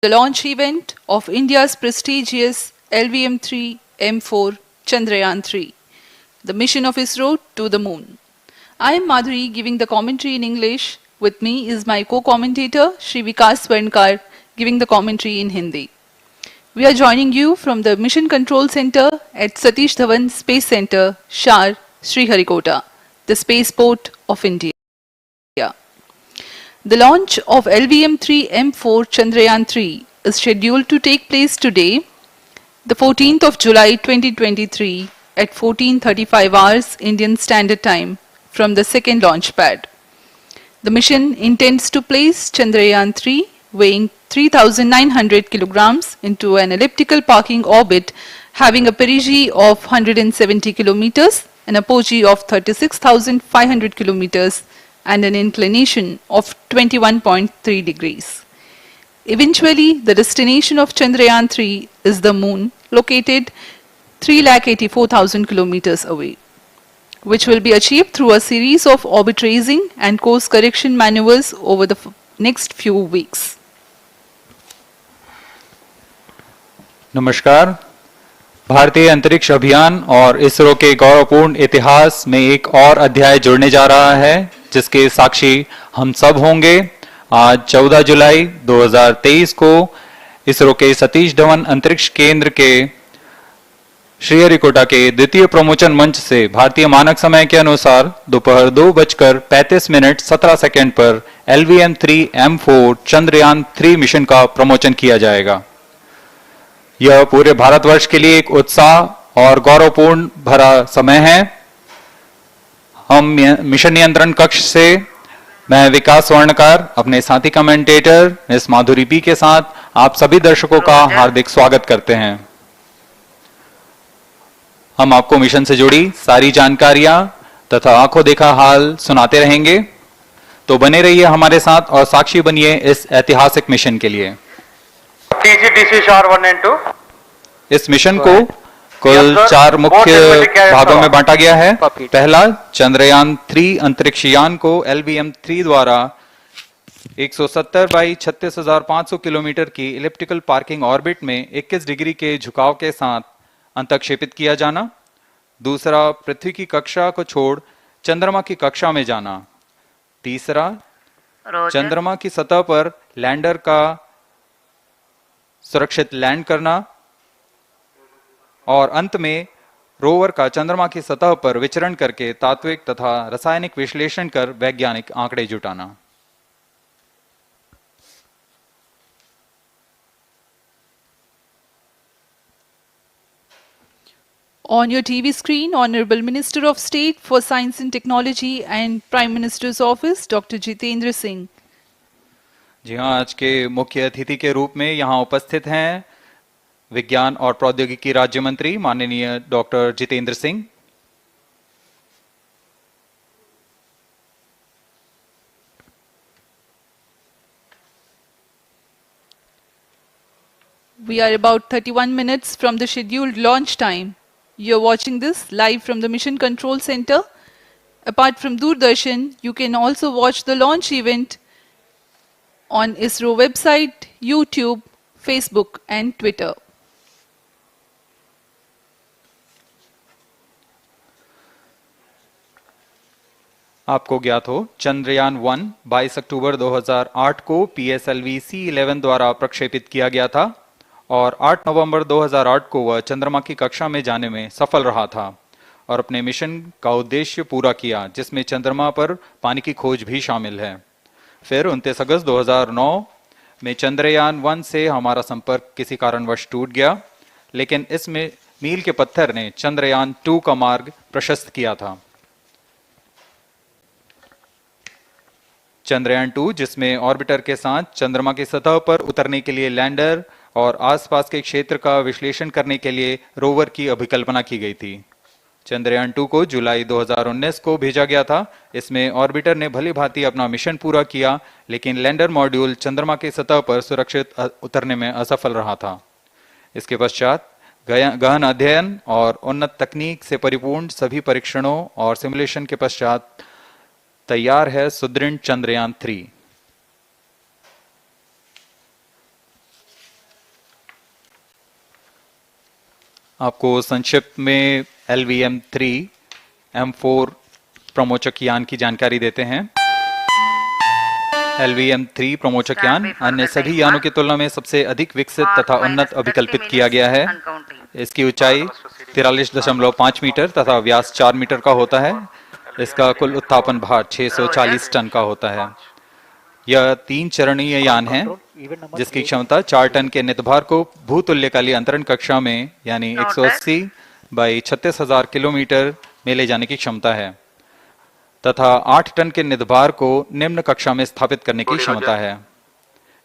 the launch event of India's prestigious LVM-3 M4 Chandrayaan-3, the mission of ISRO to the moon. I am Madhuri giving the commentary in English. With me is my co-commentator Shri Vikas Swarnkar giving the commentary in Hindi. We are joining you from the Mission Control Center at Satish Dhawan Space Center, SHAR, SriHarikota, the spaceport of India. The launch of LVM-3 M4 Chandrayaan-3 is scheduled to take place today, the 14th of July 2023 at 14:35 hours Indian Standard Time from the second launch pad. The mission intends to place Chandrayaan-3 weighing 3,900 kilograms into an elliptical parking orbit having a perigee of 170 kilometers, an apogee of 36,500 kilometers and an inclination of 21.3 degrees. Eventually, the destination of Chandrayaan-3 is the moon, located 3,84,000 kilometers away, which will be achieved through a series of orbit raising and course correction maneuvers over the next few weeks. नमस्कार। भारतीय अंतरिक्ष अभियान और इसरो के गौरवपूर्ण इतिहास में एक और अध्याय जुड़ने जा रहा है, जिसके साक्षी हम सब होंगे। आज 14 जुलाई 2023 को इसरो के सतीश धवन अंतरिक्ष केंद्र के श्रीहरिकोटा के द्वितीय प्रमोचन मंच से भारतीय मानक समय के अनुसार दोपहर 2:35:17 पर LVM-3 M4 चंद्रयान-3 मिशन का प्रमोचन किया जाएगा। यह पूरे भारतवर्ष के लिए एक उत्साह और गौरवपूर्ण भरा समय है। हम मिशन नियंत्रण कक्ष से मैं विकास स्वर्णकार अपने साथी कमेंटेटर मिस माधुरी पी के साथ आप सभी दर्शकों का हार्दिक स्वागत करते हैं। हम आपको मिशन से जुड़ी सारी जानकारियां तथा आंखों देखा हाल सुनाते रहेंगे, तो बने रहिए हमारे साथ और साक्षी बनिए इस ऐतिहासिक मिशन के लिए। TGDC SHAR 1 and 2। इस मिशन को कुल 4 मुख्य भागों में बांटा गया है। पहला, चंद्रयान-3 अंतरिक्ष यान को LVM-3 द्वारा 170 बाई 36,500 किलोमीटर की इलिप्टिकल पार्किंग ऑर्बिट में 21 डिग्री के झुकाव के साथ अंतक्षेपित किया जाना। दूसरा, पृथ्वी की कक्षा को छोड़ चंद्रमा की कक्षा में जाना। तीसरा, चंद्रमा की सतह पर लैंडर का सुरक्षित लैंड करना। और अंत में रोवर का चंद्रमा की सतह पर विचरण करके तात्विक तथा रासायनिक विश्लेषण कर वैज्ञानिक आंकड़े जुटाना। On your TV screen, Honorable Minister of State for Science and Technology and Prime Minister's Office, Dr. Jitendra Singh. जी हाँ, आज के मुख्य अतिथि के रूप में यहाँ उपस्थित हैं विज्ञान और प्रौद्योगिकी राज्य मंत्री माननीय doctor Jitendra Singh. We are about 31 minutes from the scheduled launch time. You are watching this live from the Mission Control Center. Apart from Doordarshan, you can also watch the launch event on ISRO website, YouTube, Facebook and Twitter. आपको ज्ञात हो, चंद्रयान-1 22 अक्टूबर 2008 को PSLV C11 द्वारा प्रक्षेपित किया गया था और 8 नवंबर 2008 को वह चंद्रमा की कक्षा में जाने में सफल रहा था और अपने मिशन का उद्देश्य पूरा किया, जिसमें चंद्रमा पर पानी की खोज भी शामिल है। फिर 29 अगस्त 2009 में चंद्रयान-1 से हमारा संपर्क किसी कारणवश टूट गया, लेकिन इसमें मील के पत्थर ने चंद्रयान-2 का मार्ग प्रशस्त किया था। चंद्रयान-2, जिसमें ऑर्बिटर के साथ चंद्रमा की सतह पर उतरने के लिए लैंडर और आसपास के क्षेत्र का विश्लेषण करने के लिए रोवर की अभिकल्पना की गई थी। चंद्रयान-2 को जुलाई 2019 को भेजा गया था। इसमें ऑर्बिटर ने भली भांति अपना मिशन पूरा किया, लेकिन लैंडर मॉड्यूल चंद्रमा की सतह पर सुरक्षित उतरने में असफल रहा था। इसके पश्चात गहन अध्ययन और उन्नत तकनीक से परिपूर्ण सभी परीक्षणों और सिमुलेशन के पश्चात तैयार है सुदृढ़ चंद्रयान-3। आपको संक्षिप्त में LVM-3 M4 प्रमोचक यान की जानकारी देते हैं। LVM-3 प्रमोचक यान अन्य सभी यानों की तुलना में सबसे अधिक विकसित तथा उन्नत अभिकल्पित किया गया है। इसकी ऊंचाई 43.5 मीटर तथा व्यास 4 मीटर का होता है। इसका कुल उत्थापन भार 640 टन का होता है। यह 3 चरणीय यान है जिसकी क्षमता 4 टन के नितभार को भूतुल्यकालीय अंतरण कक्षा में यानी 180 बाई 36,000 किलोमीटर में ले जाने की क्षमता है तथा 8 टन के नितभार को निम्न कक्षा में स्थापित करने की क्षमता है।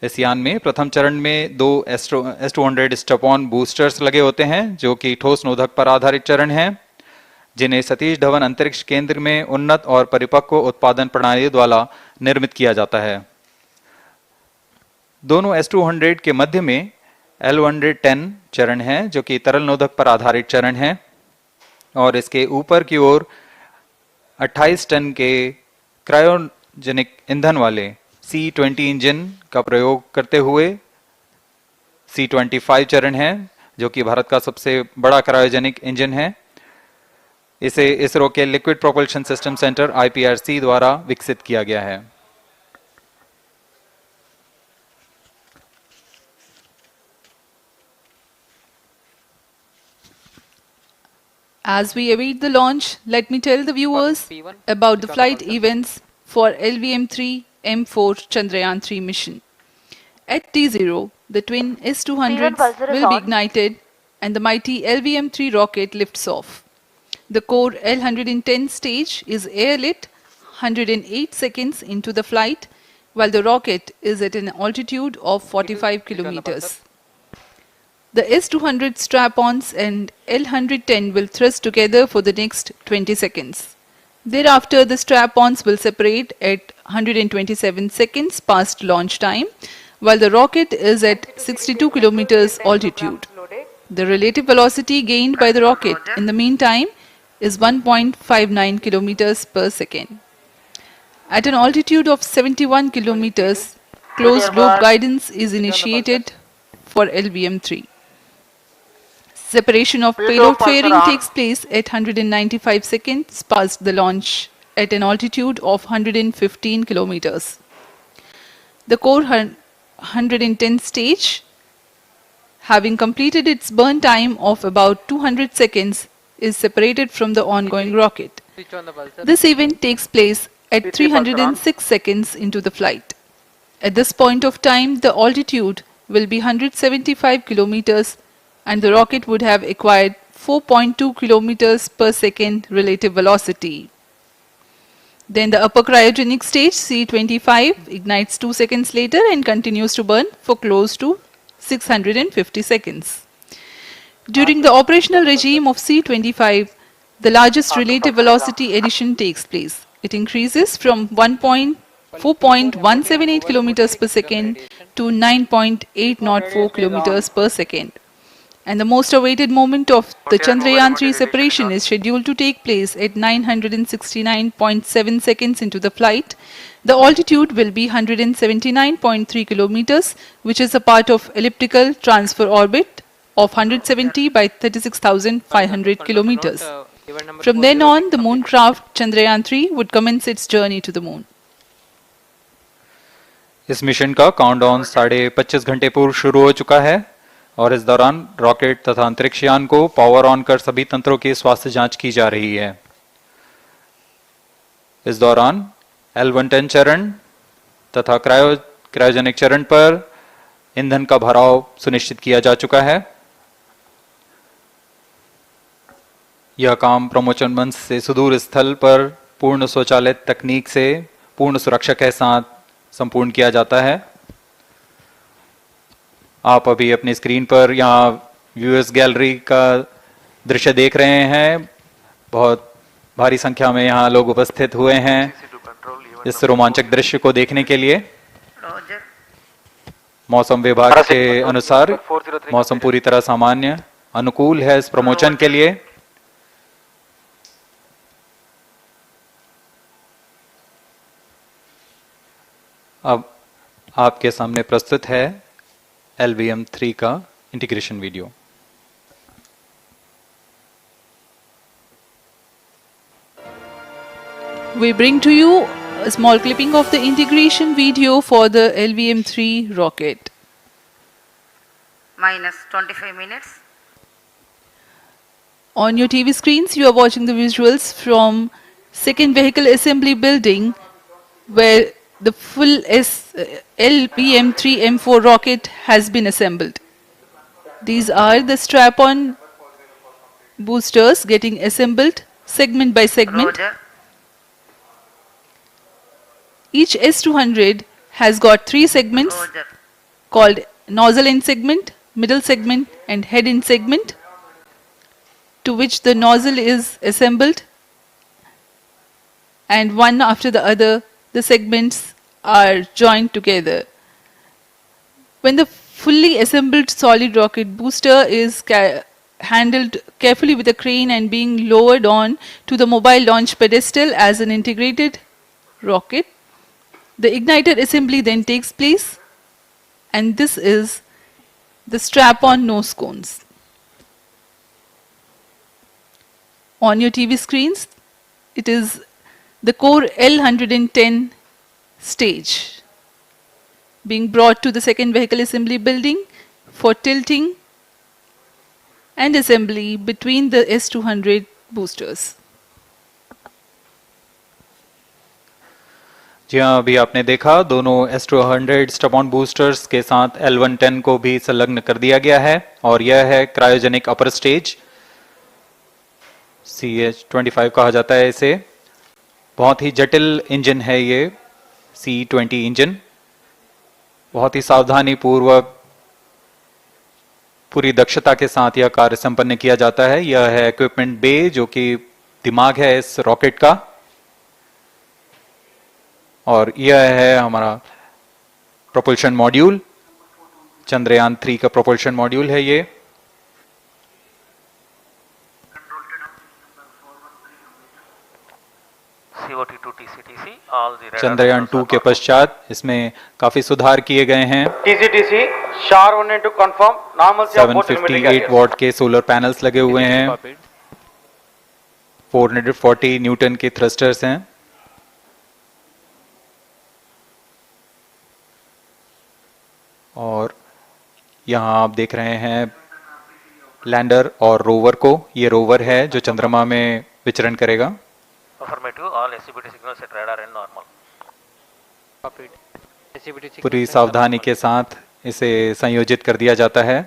इस यान में प्रथम चरण में 2 S200 स्टेप-ऑन बूस्टर्स लगे होते हैं जो कि ठोस नोदक पर आधारित चरण हैं, जिन्हें सतीश धवन अंतरिक्ष केंद्र में उन्नत और परिपक्व उत्पादन प्रणाली द्वारा निर्मित किया जाता है। दोनों S200 के मध्य में L110 चरण है जो कि तरल नोदक पर आधारित चरण है और इसके ऊपर की ओर 28 टन के क्रायोजेनिक ईंधन वाले C-20 इंजन का प्रयोग करते हुए C-25 चरण है जो कि भारत का सबसे बड़ा क्रायोजेनिक इंजन है। इसे इसरो के liquid propulsion system centre IPRC द्वारा विकसित किया गया है। As we await the launch, let me tell the viewers about the flight events for LVM-3 M4 Chandrayaan-3 mission. At T0, the twin S200s will be ignited and the mighty LVM-3 rocket lifts off. The core L110 stage is airlit 108 seconds into the flight, while the rocket is at an altitude of 45 kilometers. The S200 strap-ons and L110 will thrust together for the next 20 seconds. Thereafter, the strap-ons will separate at 127 seconds past launch time, while the rocket is at 62 kilometers altitude. The relative velocity gained by the rocket in the meantime is 1.59 kilometers per second. At an altitude of 71 kilometers, closed loop guidance is initiated for LVM-3. Separation of payload fairing takes place at 195 seconds past the launch at an altitude of 115 kilometers. The core 110 stage, having completed its burn time of about 200 seconds, is separated from the ongoing rocket. This event takes place at 306 seconds into the flight. At this point of time, the altitude will be 175 kilometers and the rocket would have acquired 4.2 kilometers per second relative velocity. Then the upper cryogenic stage C-25 ignites 2 seconds later and continues to burn for close to 650 seconds. During the operational regime of C-25, the largest relative velocity addition takes place. It increases from 4.178 kilometers per second to 9.804 kilometers per second. And the most awaited moment of the Chandrayaan-3 separation is scheduled to take place at 969.7 seconds into the flight. The altitude will be 179.3 kilometers, which is a part of elliptical transfer orbit of 170 by 36,500 kilometers. From then on, the moon craft Chandrayaan-3 would commence its journey to the moon. इस mission का countdown 25.5 घंटे पूर्व शुरू हो चुका है और इस दौरान रॉकेट तथा अंतरिक्ष यान को पावर ऑन कर सभी तंत्रों की स्वास्थ्य जांच की जा रही है। इस दौरान L110 चरण तथा क्रायोजेनिक चरण पर ईंधन का भराव सुनिश्चित किया जा चुका है। यह काम प्रमोचन मंच से सुदूर स्थल पर पूर्ण स्वचालित तकनीक से पूर्ण सुरक्षा के साथ संपूर्ण किया जाता है। आप अभी अपनी स्क्रीन पर यहाँ व्यूअर्स गैलरी का दृश्य देख रहे हैं। बहुत भारी संख्या में यहाँ लोग उपस्थित हुए हैं इस रोमांचक दृश्य को देखने के लिए। मौसम विभाग के अनुसार मौसम पूरी तरह सामान्य अनुकूल है इस प्रमोशन के लिए। अब आपके सामने प्रस्तुत है LVM-3 का integration video. We bring to you a small clipping of the integration video for the LVM-3 rocket. Minus 25 minutes. On your TV screens, you are watching the visuals from second vehicle assembly building where the full LVM-3 M4 rocket has been assembled. These are the strap-on boosters getting assembled segment by segment. Roger. Each S200 has got 3 segments Roger. called nozzle end segment, middle segment and head end segment, to which the nozzle is assembled, and one after the other the segments are joined together. When the fully assembled solid rocket booster is handled carefully with a crane and being lowered on to the mobile launch pedestal as an integrated rocket, the igniter assembly then takes place, and this is the strap-on nose cones. On your TV screens, it is the core L110 stage being brought to the second vehicle assembly building for tilting and assembly between the S200 boosters. जी हाँ, अभी आपने देखा दोनों S200 स्टप-ऑन boosters के साथ L110 को भी संलग्न कर दिया गया है और यह है क्रायोजेनिक अपर स्टेज, CH-25 कहा जाता है इसे। बहुत ही जटिल इंजन है ये C-20 इंजन। बहुत ही सावधानी पूर्वक पूरी दक्षता के साथ यह कार्य संपन्न किया जाता है। यह है इक्विपमेंट बे, जो कि दिमाग है इस रॉकेट का, और यह है हमारा प्रोपल्शन मॉड्यूल, चंद्रयान 3 का प्रोपल्शन मॉड्यूल है ये। चंद्रयान 2 के पश्चात इसमें काफी सुधार किए गए हैं। TCTC SHAR 1 and 2 confirm normalcy of both 758 what के सोलर पैनल्स लगे हुए हैं, 440 न्यूटन के थ्रस्टर्स हैं। और यहाँ आप देख रहे हैं लैंडर और रोवर को। ये रोवर है जो चंद्रमा में विचरण करेगा। पूरी सावधानी के साथ इसे संयोजित कर दिया जाता है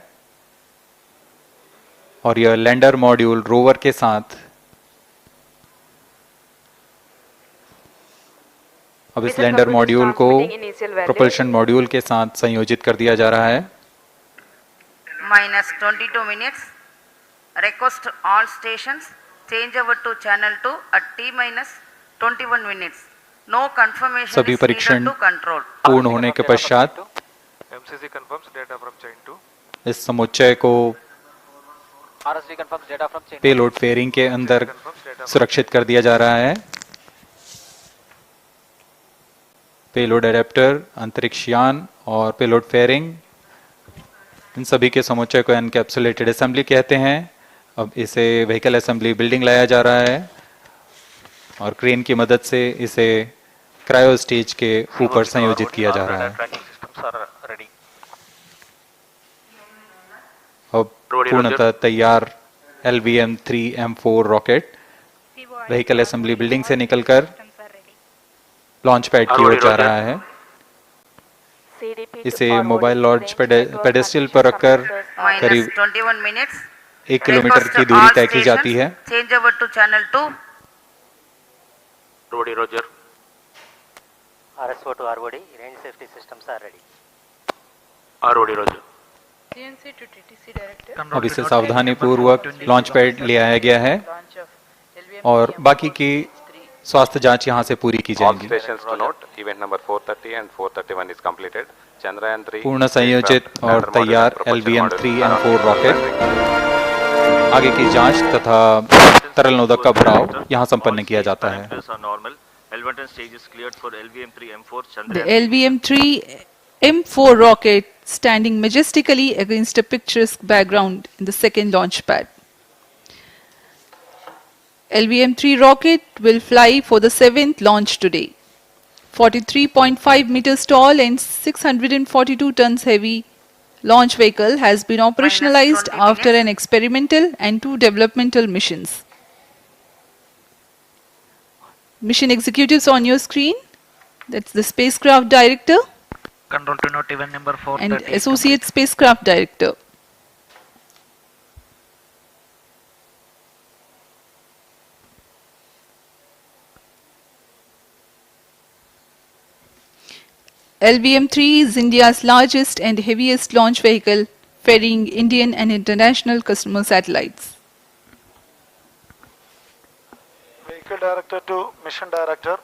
और यह लैंडर मॉड्यूल रोवर के साथ अब इस लैंडर मॉड्यूल को प्रोपल्शन मॉड्यूल के साथ संयोजित कर दिया जा रहा है। Minus 22 minutes. Request all stations change over to channel 2 at T minus 21 minutes. No confirmation सभी is परीक्षण needed to control. पूर्ण होने के पश्चात MCC confirms data from chain 2. इस समुच्चय को RSD confirms data from chain 2. Payload fairing के अंदर सुरक्षित कर दिया जा रहा है। पेलोड एडेप्टर, अंतरिक्ष यान और पेलोड फेयरिंग, इन सभी के समुच्चय को एनकैप्सुलेटेड असेंबली कहते हैं। अब इसे व्हीकल असेंबली बिल्डिंग लाया जा रहा है और क्रेन की मदद से इसे क्रायो स्टेज के ऊपर संयोजित किया जा रहा है। अब पूर्णतः तैयार LVM-3 M4 rocket vehicle assembly building से निकलकर लॉन्च पैड की ओर जा रहा है। इसे मोबाइल लॉन्च पेडेस्टल पर रखकर करीब 21 minutes. 1 किलोमीटर की दूरी तय की जाती है। Change over to channel 2. Rody Roger. RSO to ROD, range safety systems are ready. Rody Roger. CNC to TTC director. अब इसे सावधानी पूर्वक लॉन्च पैड ले आया गया है और बाकी की स्वास्थ्य जांच यहां से पूरी की All जाएगी। stations to note, event number 430 and 431 is completed. Chandrayaan-3 पूर्ण संयोजित और तैयार LVM-3 M4 रॉकेट आगे की जांच तथा तरल नोदक का भराव यहां संपन्न किया जाता है। The LVM-3 M4 rocket standing majestically against a picturesque background in the second launch pad. LVM-3 rocket will fly for the 7th launch today. 43.5 meters tall and 642 tons heavy launch vehicle has been operationalized 20 after minutes. an experimental and 2 developmental missions. Mission executives on your screen. That's the spacecraft director Control to note event number 430 and is associate complete. spacecraft director. LVM-3 is India's largest and heaviest launch vehicle ferrying Indian and international customer satellites. Vehicle Director to Mission Director.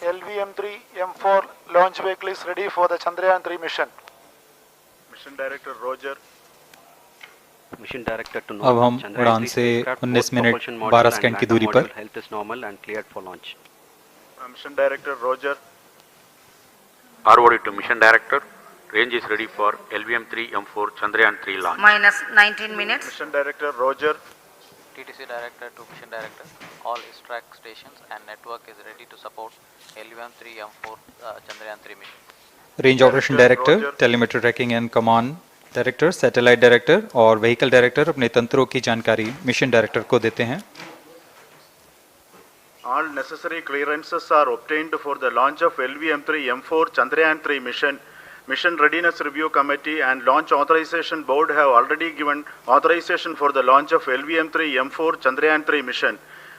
LVM-3 M4 launch vehicle is ready for the Chandrayaan-3 mission. Mission Director Roger. Mission Director to अब हम उड़ान से 19 minute 12 second की दूरी पर health is normal and cleared for launch. Mission Director Roger. ROD to Mission Director. Range is ready for LVM-3 M4 Chandrayaan-3 launch. minus 19 minutes. Mission Director Roger. TTC Director to Mission Director. All track stations and network is ready to support LVM-3 M4 Chandrayaan-3 mission. Range operation director, telemetry tracking and command director, satellite director और vehicle director अपने तंत्रों की जानकारी mission director को देते हैं. All necessary clearances are obtained for the launch of LVM-3 M4 Chandrayaan-3 mission. Mission Readiness Review Committee and Launch Authorization Board have already given authorization for the launch of LVM-3 M4 Chandrayaan-3 mission.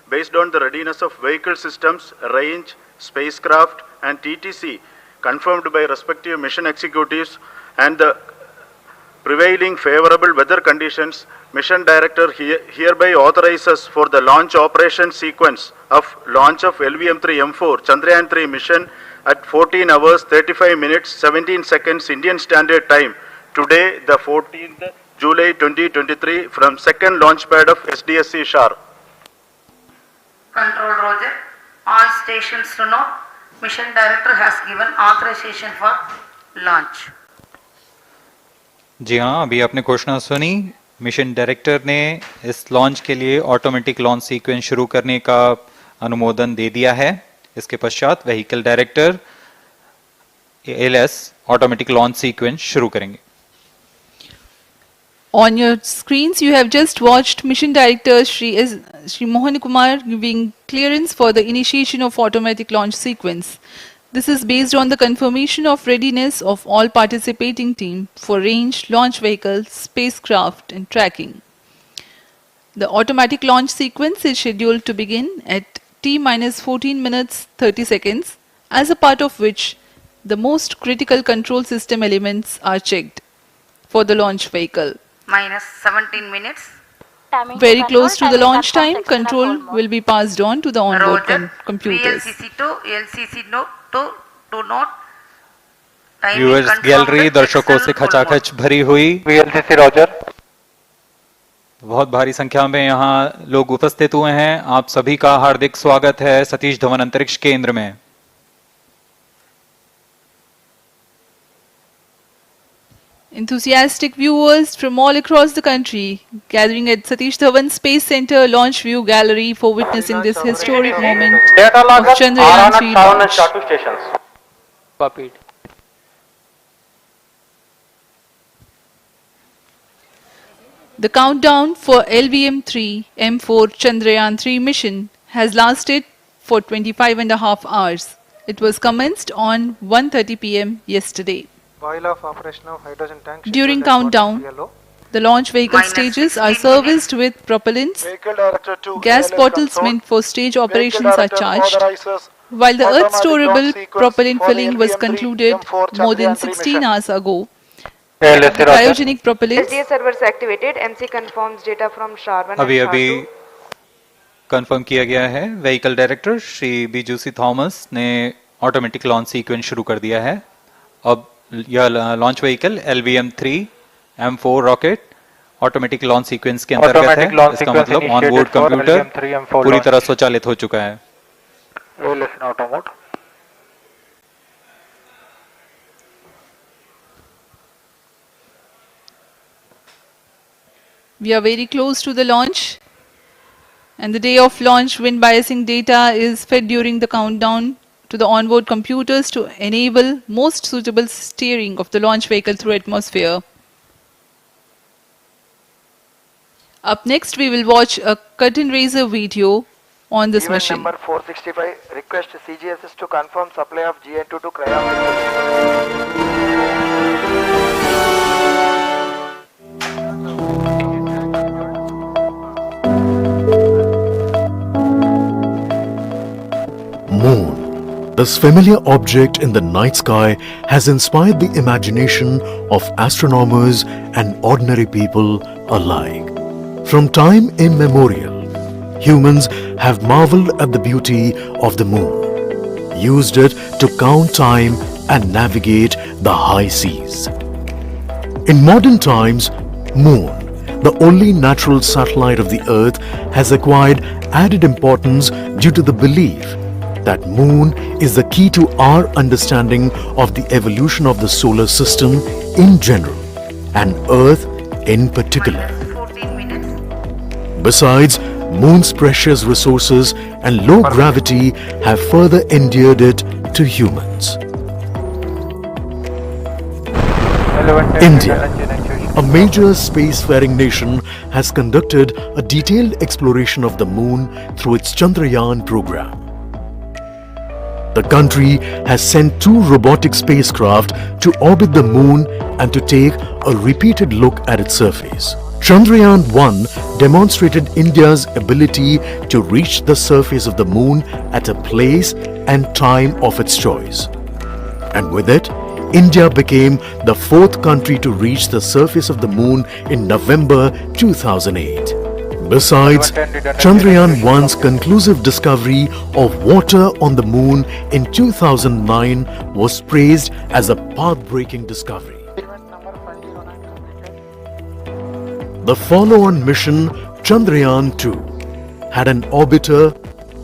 Based on the readiness of vehicle systems, range, spacecraft and TTC confirmed by respective mission executives and the prevailing favorable weather conditions, Mission Director hereby authorizes for the launch operation sequence of launch of LVM-3 M4 Chandrayaan-3 mission at 14 hours 35 minutes 17 seconds Indian Standard Time today, the 14th July 2023 from second launch pad of SDSC SHAR. Control Roger. All stations to know. Mission Director has given authorization for launch. जी हाँ, अभी आपने घोषणा सुनी. Mission director ने इस launch के लिए automatic launch sequence शुरू करने का अनुमोदन दे दिया है. इसके पश्चात vehicle director LS automatic launch sequence शुरू करेंगे. On your screens, you have just watched Mission Director Shri Mohan Kumar giving clearance for the initiation of automatic launch sequence. This is based on the confirmation of readiness of all participating team for range, launch vehicles, spacecraft and tracking. The automatic launch sequence is scheduled to begin at T-14 minutes 30 seconds, as a part of which the most critical control system elements are checked for the launch vehicle. Minus 17 minutes. Very close to the launch time, control will be passed on to the onboard Roger. computers. VLCC to LCC note to note. Timing viewers confirmed gallery with दर्शकों से external full mode. खचाखच भरी हुई. VLCC Roger. बहुत भारी संख्या में यहाँ लोग उपस्थित हुए हैं. आप सभी का हार्दिक स्वागत है सतीश धवन अंतरिक्ष केंद्र में. Enthusiastic viewers from all across the country gathering at Satish Dhawan Space Center Launch View Gallery for witnessing this historic moment Data of logger Chandrayaan-3 7 and launch. SHAR stations. Copied. The countdown for LVM-3 M4 Chandrayaan-3 mission has lasted for 25.5 hours. It was commenced on 1:30 p.m. yesterday. While of operation of hydrogen tank. During countdown, the launch vehicle Minus stages 16 are serviced with propellants. Vehicle Director to Gas ALS bottles console. meant for stage Vehicle operations are Director charged. authorizes While the automatic Earth storable launch sequence propellant for the filling was LVM-3 concluded M4 more than Chandrayaan-3 16 mission. hours ago, LSC the Roger. cryogenic propellants SDSC servers activated. MC confirms data from SHAR 1 अभी and अभी SHAR 2. Confirm किया गया है. Vehicle director Shri बीजूसी Thomas ने automatic launch sequence शुरू कर दिया है. अब यह launch vehicle LVM-3 M4 rocket automatic launch sequence के अंतर्गत है. Automatic launch इसका sequence मतलब on board initiated for computer LVM-3 M4 पूरी launch. तरह स्वचालित हो चुका है. LSC auto mode. we are very close to the launch. And the day of launch, wind biasing data is fed during the countdown to the onboard computers to enable most suitable steering of the launch vehicle through atmosphere. Up next, we will watch a curtain raiser video on this Event mission. number 465, request CGSS to confirm supply of GN2 to Cryo. Moon. This familiar object in the night sky has inspired the imagination of astronomers and ordinary people alike. From time immemorial, humans have marveled at the beauty of the moon, used it to count time and navigate the high seas. In modern times, Moon, the only natural satellite of the Earth, has acquired added importance due to the belief that Moon is the key to our understanding of the evolution of the solar system in general and Earth in particular. 14 minutes. Besides, Moon's precious resources and low gravity have further endeared it to humans. India, a major spacefaring nation, has conducted a detailed exploration of the Moon through its Chandrayaan program. The country has sent 2 robotic spacecraft to orbit the Moon and to take a repeated look at its surface. Chandrayaan-3 demonstrated India's ability to reach the surface of the Moon at a place and time of its choice. And with it, India became the 4th country to reach the surface of the Moon in November 2008. Besides, Chandrayaan-1's conclusive discovery of water on the Moon in 2009 was praised as a path-breaking discovery. The follow-on mission, Chandrayaan-2, had an orbiter,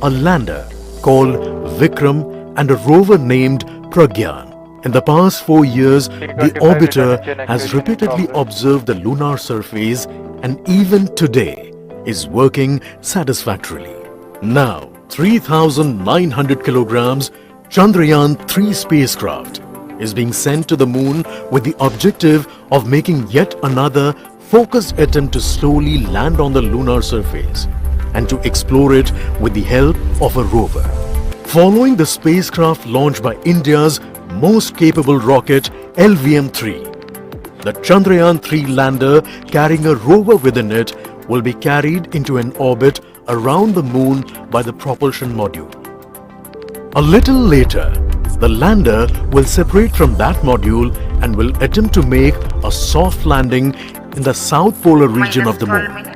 a lander called Vikram, and a rover named Pragyan. In the past 4 years, the orbiter has repeatedly observed the lunar surface and even today is working satisfactorily. Now, 3,900 kilograms Chandrayaan-3 spacecraft is being sent to the Moon with the objective of making yet another focused attempt to slowly land on the lunar surface and to explore it with the help of a rover. Following the spacecraft launched by India's most capable rocket LVM-3, the Chandrayaan-3 lander carrying a rover within it will be carried into an orbit around the Moon by the propulsion module. A little later, the lander will separate from that module and will attempt to make a soft landing in the south polar region of the Moon.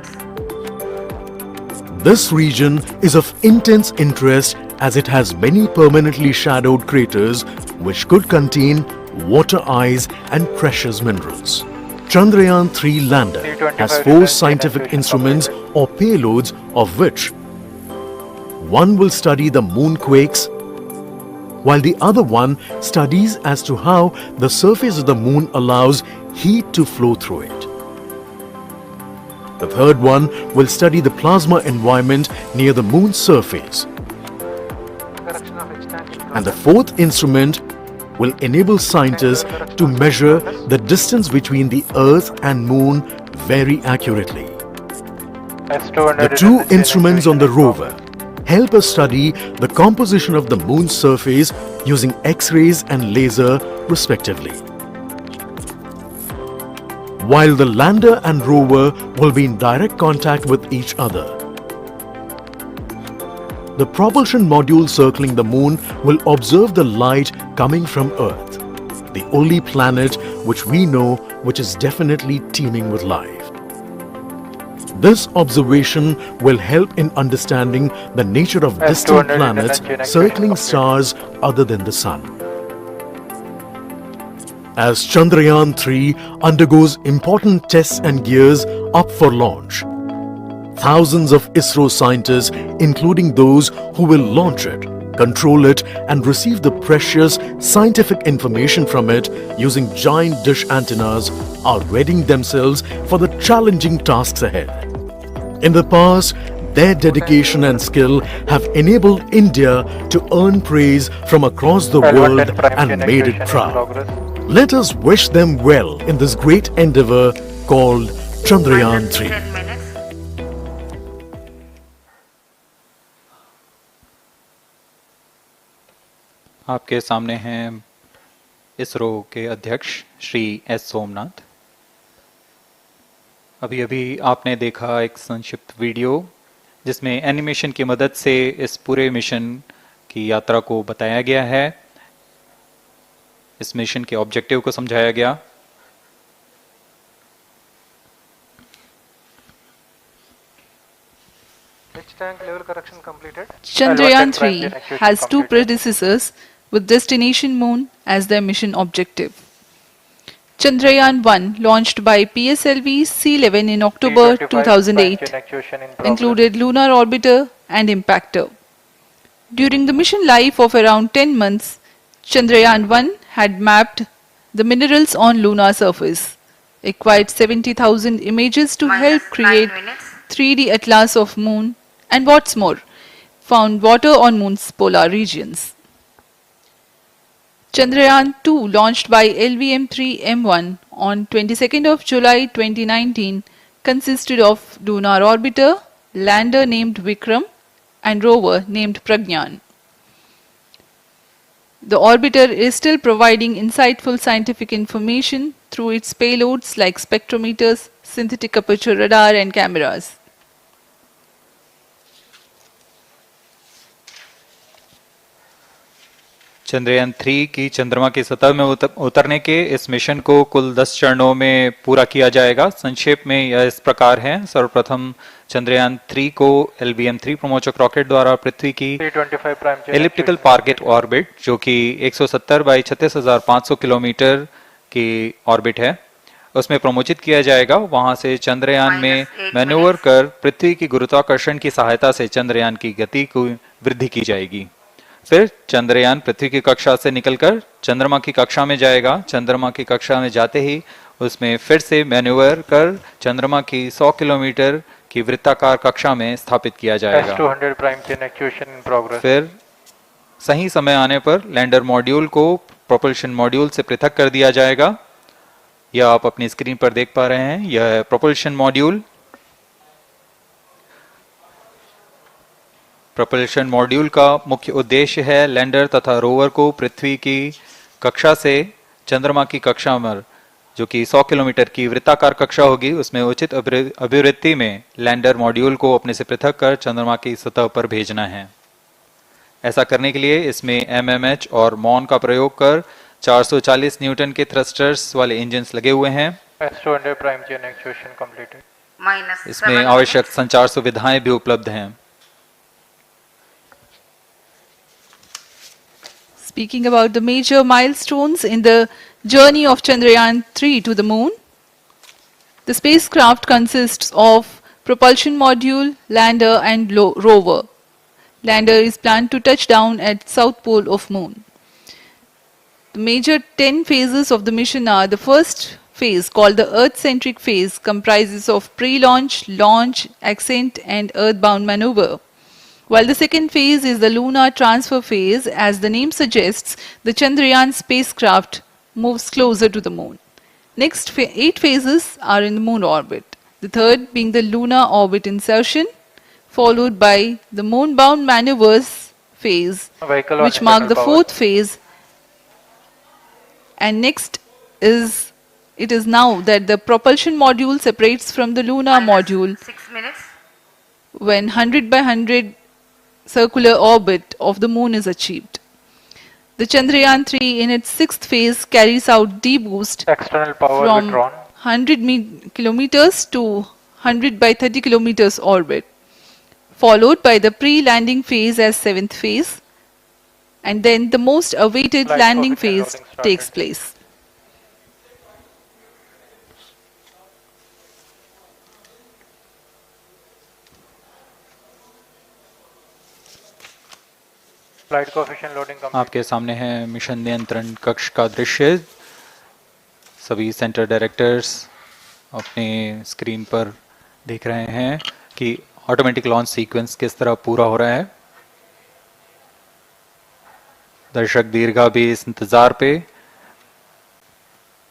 This region is of intense interest as it has many permanently shadowed craters which could contain water ice and precious minerals. Chandrayaan-3 lander has 4 scientific instruments or payloads, of which one will study the moonquakes, while the other one studies as to how the surface of the Moon allows heat to flow through it. The third one will study the plasma environment near the Moon's surface. And the 4th instrument will enable scientists to measure the distance between the Earth and Moon very accurately. The 2 instruments on the rover help us study the composition of the Moon's surface using X-rays and laser respectively. While the lander and rover will be in direct contact with each other. The propulsion module circling the Moon will observe the light coming from Earth, the only planet which we know which is definitely teeming with life. This observation will help in understanding the nature of distant planets circling stars other than the Sun. As Chandrayaan-3 undergoes important tests and gears up for launch, thousands of ISRO scientists, including those who will launch it, control it and receive the precious scientific information from it using giant dish antennas, are readying themselves for the challenging tasks ahead. In the past, Their dedication and skill have enabled India to earn praise from across the world and made it proud. Let us wish them well in this great endeavor called Chandrayaan-3. 10 minutes. आपके सामने हैं इसरो के अध्यक्ष Shri S Somnath. अभी अभी आपने देखा एक संक्षिप्त वीडियो जिसमें एनिमेशन की मदद से इस पूरे मिशन की यात्रा को बताया गया है, इस मिशन के ऑब्जेक्टिव को समझाया गया। Which tank level correction completed? Chandrayaan-3 has two predecessors with destination moon as their mission objective. Chandrayaan-1, launched by PSLV C-11 in October 2008, included lunar orbiter and impactor. During the mission life of around 10 months, Chandrayaan-1 had mapped the minerals on lunar surface, acquired 70,000 images to help create 3D atlas of moon, and what's more, found water on moon's polar regions. Chandrayaan-2, launched by LVM-3 M1 on 22nd of July 2019, consisted of lunar orbiter, lander named Vikram, and rover named Pragyan. The orbiter is still providing insightful scientific information through its payloads like spectrometers, synthetic aperture radar, and cameras. Chandrayaan 3 की चंद्रमा की सतह में उतरने के इस mission को कुल 10 चरणों में पूरा किया जाएगा। संक्षेप में यह इस प्रकार है। सर्वप्रथम चंद्रयान 3 को LVM-3 प्रमोचक रॉकेट द्वारा पृथ्वी की एलिप्टिकल टारगेट ऑर्बिट, जो कि 170 बाई 36,500 किलोमीटर की ऑर्बिट है, उसमें प्रमोचित किया जाएगा। वहां से चंद्रयान में मैन्यूवर कर पृथ्वी की गुरुत्वाकर्षण की सहायता से चंद्रयान की गति को वृद्धि की जाएगी। फिर चंद्रयान पृथ्वी की कक्षा से निकलकर चंद्रमा की कक्षा में जाएगा। चंद्रमा की कक्षा में जाते ही उसमें फिर से मैन्यूवर कर चंद्रमा की 100 किलोमीटर की वृत्ताकार कक्षा में स्थापित किया जाएगा। फिर सही समय आने पर लैंडर मॉड्यूल को प्रोपल्शन मॉड्यूल से पृथक कर दिया जाएगा। यह आप अपनी स्क्रीन पर देख पा रहे हैं, यह है प्रोपल्शन मॉड्यूल। प्रोपल्शन मॉड्यूल का मुख्य उद्देश्य है लैंडर तथा रोवर को पृथ्वी की कक्षा से चंद्रमा की कक्षा में, जो कि 100 किलोमीटर की वृत्ताकार कक्षा होगी, उसमें उचित अभिवृत्ति में लैंडर मॉड्यूल को अपने से पृथक कर चंद्रमा की सतह पर भेजना है। ऐसा करने के लिए इसमें MMH और मॉन का प्रयोग कर 440 न्यूटन के थ्रस्टर्स वाले इंजन्स लगे हुए हैं। इसमें आवश्यक संचार सुविधाएं भी उपलब्ध हैं। Speaking about the major milestones in the journey of Chandrayaan-3 to the moon, the spacecraft consists of propulsion module, lander and rover. Lander is planned to touch down at south pole of moon. The major 10 phases of the mission are: the first phase, called the Earth-centric phase, comprises of pre-launch, launch, ascent and earthbound maneuver. While the second phase is the lunar transfer phase, as the name suggests, the Chandrayaan spacecraft moves closer to the moon. Next 8 phases are in the moon orbit, the third being the lunar orbit insertion, followed by the moon-bound maneuvers phase, which mark the fourth phase. And next it is now that the propulsion module separates from the lunar module 6 minutes. when 100 by 100 circular orbit of the moon is achieved. The Chandrayaan-3 in its 6th phase carries out D-boost from 100 kilometers to 100 by 30 kilometers orbit, followed by the pre-landing phase as 7th phase, and then the most awaited landing phase takes place. आपके सामने है mission नियंत्रण कक्ष का दृश्य। सभी centre directors अपने screen पर देख रहे हैं कि ऑटोमेटिक लॉन्च सीक्वेंस किस तरह पूरा हो रहा है। दर्शक दीर्घा भी इस इंतजार पे।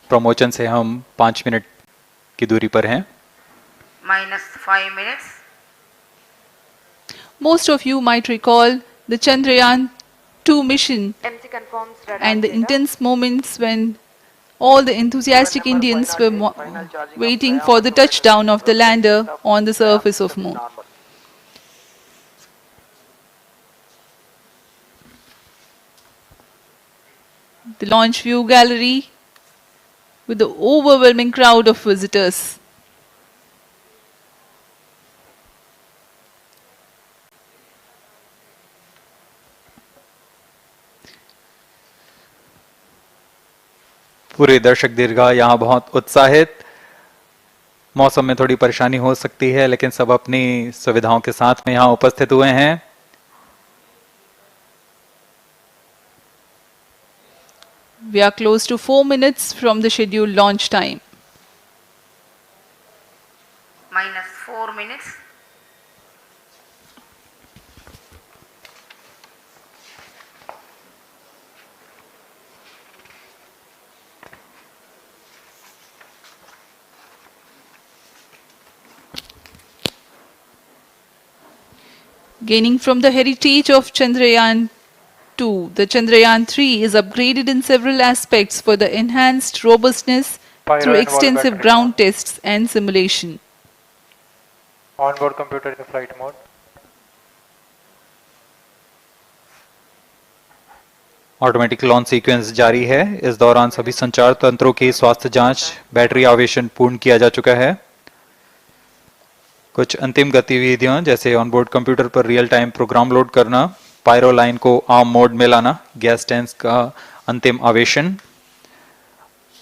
प्रमोशन से हम 5 मिनट की दूरी पर हैं। -5 minutes. Most of you might recall the Chandrayaan-2 mission MC confirms radar and the data. intense moments when all the enthusiastic Number Indians 508, were final charging of waiting Dhawan for the rover touchdown of the progress lander of on the Dhawan surface of system is Moon. normal. The launch view gallery with the overwhelming crowd of visitors. पूरे दर्शक दीर्घा यहाँ बहुत उत्साहित। मौसम में थोड़ी परेशानी हो सकती है लेकिन सब अपनी सुविधाओं के साथ में यहाँ उपस्थित हुए हैं। We are close to 4 minutes from the scheduled launch time. -4 minutes. Gaining from the heritage of Chandrayaan-2, the Chandrayaan-3 is upgraded in several aspects for the enhanced robustness through extensive ground tests and simulation. Onboard computer in flight mode. Automatic launch sequence जारी है। इस दौरान सभी संचार तंत्रों की स्वास्थ्य जांच, बैटरी आवेशन पूर्ण किया जा चुका है। कुछ अंतिम गतिविधियां जैसे ऑनबोर्ड कंप्यूटर पर रियल टाइम प्रोग्राम लोड करना, पायरो लाइन को आर्म मोड में लाना, गैस टैंक का अंतिम आवेशन,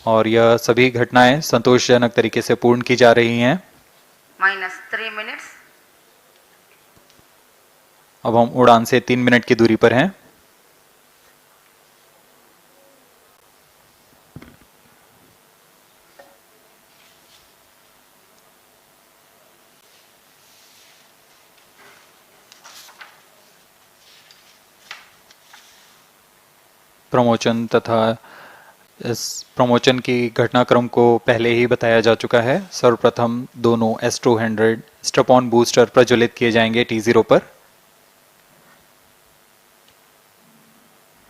और यह सभी घटनाएं संतोषजनक तरीके से पूर्ण की जा रही हैं। -3 minutes. अब हम उड़ान से 3 मिनट की दूरी पर हैं। प्रमोशन तथा इस प्रमोशन की घटनाक्रम को पहले ही बताया जा चुका है। सर्वप्रथम दोनों S200 स्ट्रप-ऑन बूस्टर प्रज्वलित किए जाएंगे T0 पर।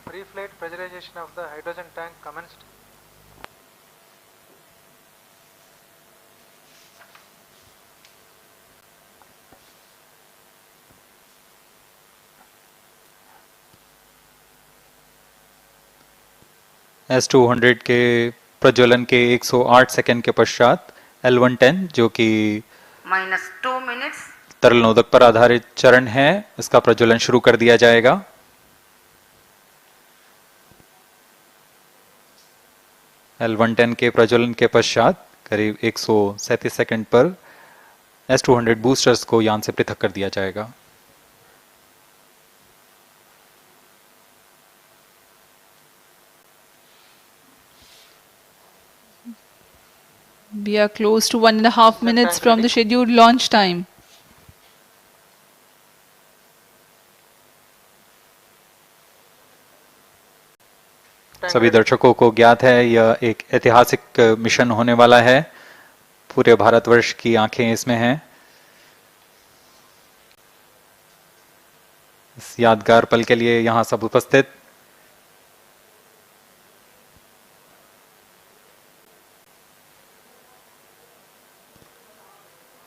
Pre-flight pressurization of the hydrogen tank commenced. S200 के प्रज्वलन के 108 सेकंड के पश्चात L110 जो कि -2 minutes. तरल नोदक पर आधारित चरण है, इसका प्रज्वलन शुरू कर दिया जाएगा। L110 के प्रज्वलन के पश्चात करीब 137 सेकंड पर S200 बूस्टर्स को यान से पृथक कर दिया जाएगा। We are close to 1.5 minutes from the scheduled launch time. सभी दर्शकों को ज्ञात है यह एक ऐतिहासिक मिशन होने वाला है। पूरे भारतवर्ष की आंखें इसमें हैं। इस यादगार पल के लिए यहां सब उपस्थित।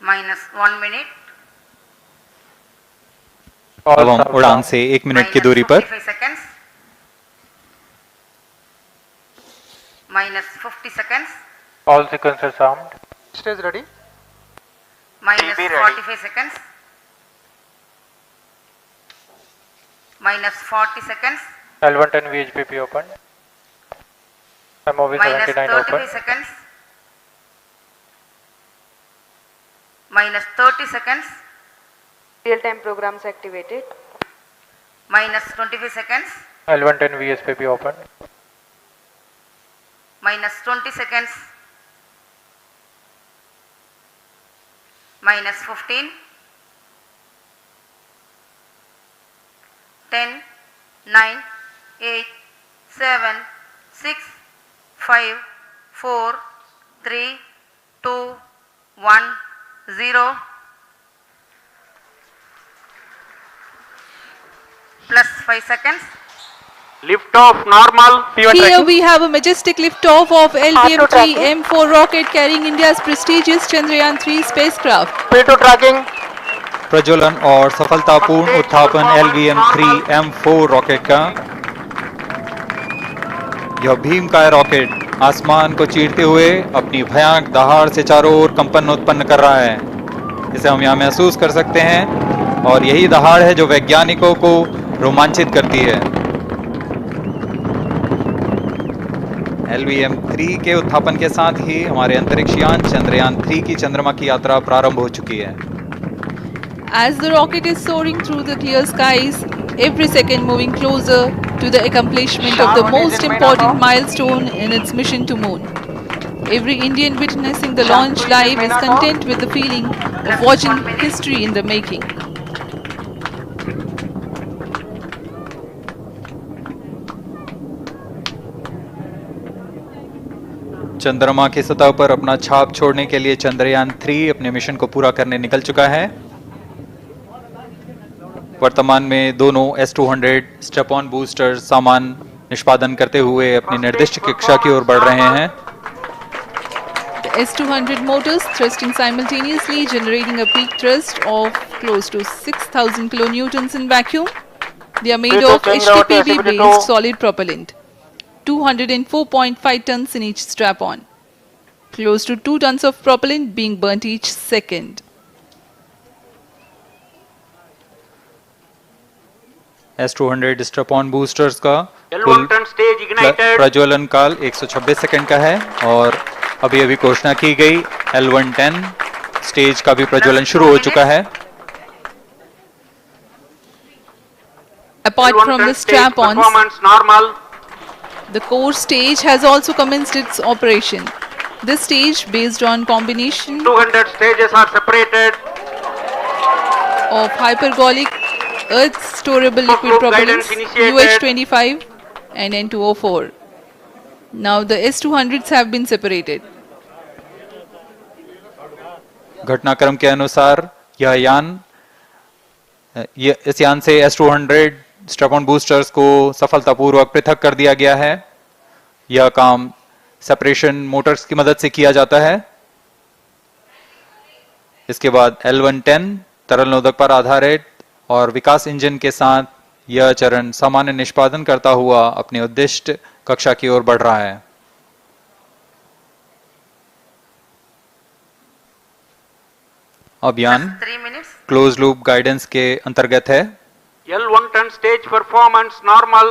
-1 minute. अब हम उड़ान से 1 मिनट की दूरी पर -55 seconds. -50 seconds. All sequencers armed. Stage ready. -45 seconds. -40 seconds. L110 VHPP open. MOV 79 -35 open. seconds. -30 seconds. Real-time programs activated. -25 seconds. L110 VSPP open. -20 seconds. -15. 10, 9, 8, 7, 6, 5, 4, 3, 2, 1, 0. Plus 5 seconds. Lift off normal. Here we have a majestic lift-off of LVM-3 M4 rocket carrying India's prestigious Chandrayaan-3 spacecraft. P2 tracking. प्रज्वलन और सफलतापूर्ण उत्थापन LVM-3 M4 rocket का। यह भीमकाय rocket आसमान को चीरते हुए अपनी भयानक दहाड़ से चारों ओर कंपन उत्पन्न कर रहा है। इसे हम यहाँ महसूस कर सकते हैं और यही दहाड़ है जो वैज्ञानिकों को रोमांचित करती है। LVM-3 के उत्थापन के साथ ही हमारे अंतरिक्ष यान चंद्रयान-3 की चंद्रमा की यात्रा प्रारंभ हो चुकी है। As the rocket is soaring through the clear skies, every second moving closer to the accomplishment of the most important milestone in its mission to moon. Every Indian witnessing the launch live is content with the feeling of watching history in the making. चंद्रमा की सतह पर अपना छाप छोड़ने के लिए चंद्रयान-3 अपने मिशन को पूरा करने निकल चुका है। वर्तमान में दोनों S200 स्टेप ऑन बूस्टर सामान निष्पादन करते हुए अपनी निर्दिष्ट कक्षा की ओर बढ़ रहे हैं। The S200 motors thrusting simultaneously, generating a peak thrust of close to 6,000 kilonewtons in vacuum. They are made of HTPB-based solid propellant. 204.5 tons in each strap-on. Close to 2 tons of propellant being burnt each second. S200 strap-on boosters का कुल प्रज्वलन काल 126 second का है और अभी अभी घोषणा की गई L110 स्टेज का भी प्रज्वलन शुरू हो चुका है। Apart from the strap-ons, the core stage has also commenced its operation. This stage, based on combination 200 stages are separated of hypergolic earth storable liquid propellants UH-25 and N2O4. Now the S200s have been separated. घटनाक्रम के अनुसार इस यान से S200 strap-on boosters को सफलतापूर्वक पृथक कर दिया गया है। यह काम सेपरेशन मोटर्स की मदद से किया जाता है। इसके बाद L110 तरल नोदक पर आधारित और विकास इंजन के साथ यह चरण सामान्य निष्पादन करता हुआ अपनी उद्दिष्ट कक्षा की ओर बढ़ रहा है। अभियान क्लोज लूप गाइडेंस के अंतर्गत है। L110 stage performance normal.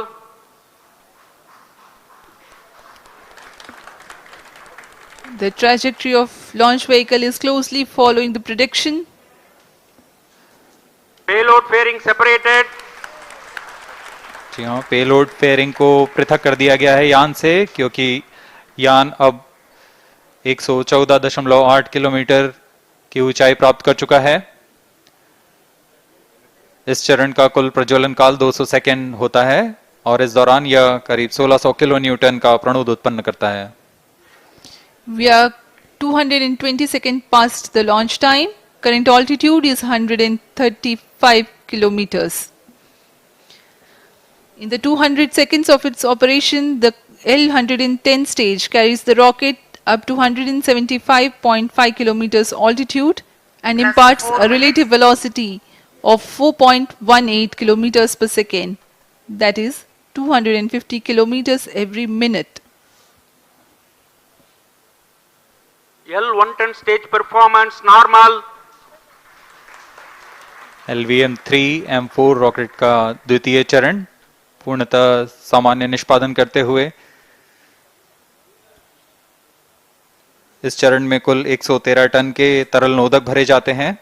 The trajectory of launch vehicle is closely following the prediction. Payload fairing separated. जी हाँ, पेलोड फेयरिंग को पृथक कर दिया गया है यान से, क्योंकि यान अब 114.8 किलोमीटर की ऊंचाई प्राप्त कर चुका है। इस चरण का कुल प्रज्वलन काल 200 सेकेंड होता है और इस दौरान यह करीब 1600 किलो न्यूटन का प्रणुद उत्पन्न करता है। We are 220 seconds past the launch time. Current altitude is 135 kilometers. In the 200 seconds of its operation, the L110 stage carries the rocket up to 175.5 kilometers altitude and imparts a relative velocity of 4.18 kilometers per second, that is 250 kilometers every minute. L110 stage performance normal. LVM-3 M4 rocket का द्वितीय चरण पूर्णतः सामान्य निष्पादन करते हुए इस चरण में कुल 113 टन के तरल नोदक भरे जाते हैं।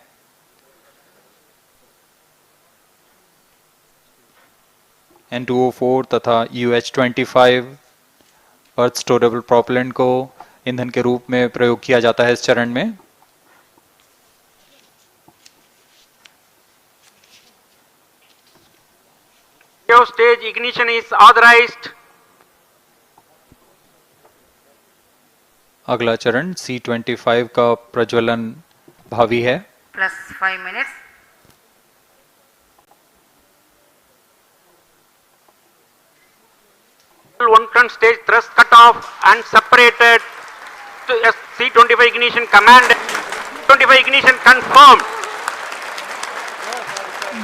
N2O4 तथा UH-25 अर्थ स्टोरेबल प्रोपेलेंट को ईंधन के रूप में प्रयोग किया जाता है इस चरण में। stage ignition is authorized. अगला चरण C25 का प्रज्वलन भावी है। plus 5 minutes. One ton stage thrust cut off and separated to C25 ignition command. 25 ignition confirmed.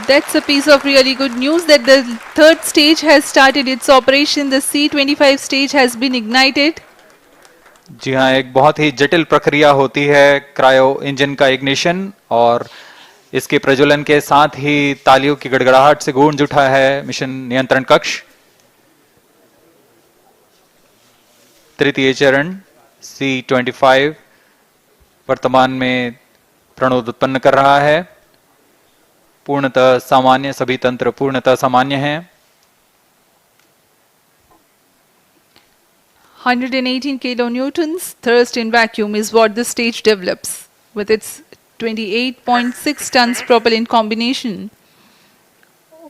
That's a piece of really good news that the third stage has started its operation. The C25 stage has been ignited. जी हाँ, एक बहुत ही जटिल प्रक्रिया होती है cryo engine का ignition, और इसके प्रज्वलन के साथ ही तालियों की गड़गड़ाहट से गूंज उठा है मिशन नियंत्रण कक्ष। तृतीय चरण C25 वर्तमान में प्रणोद उत्पन्न कर रहा है। पूर्णतः सामान्य, सभी तंत्र पूर्णतः सामान्य हैं। 118 kilonewtons thrust in vacuum is what the stage develops with its 28.6 tons propellant combination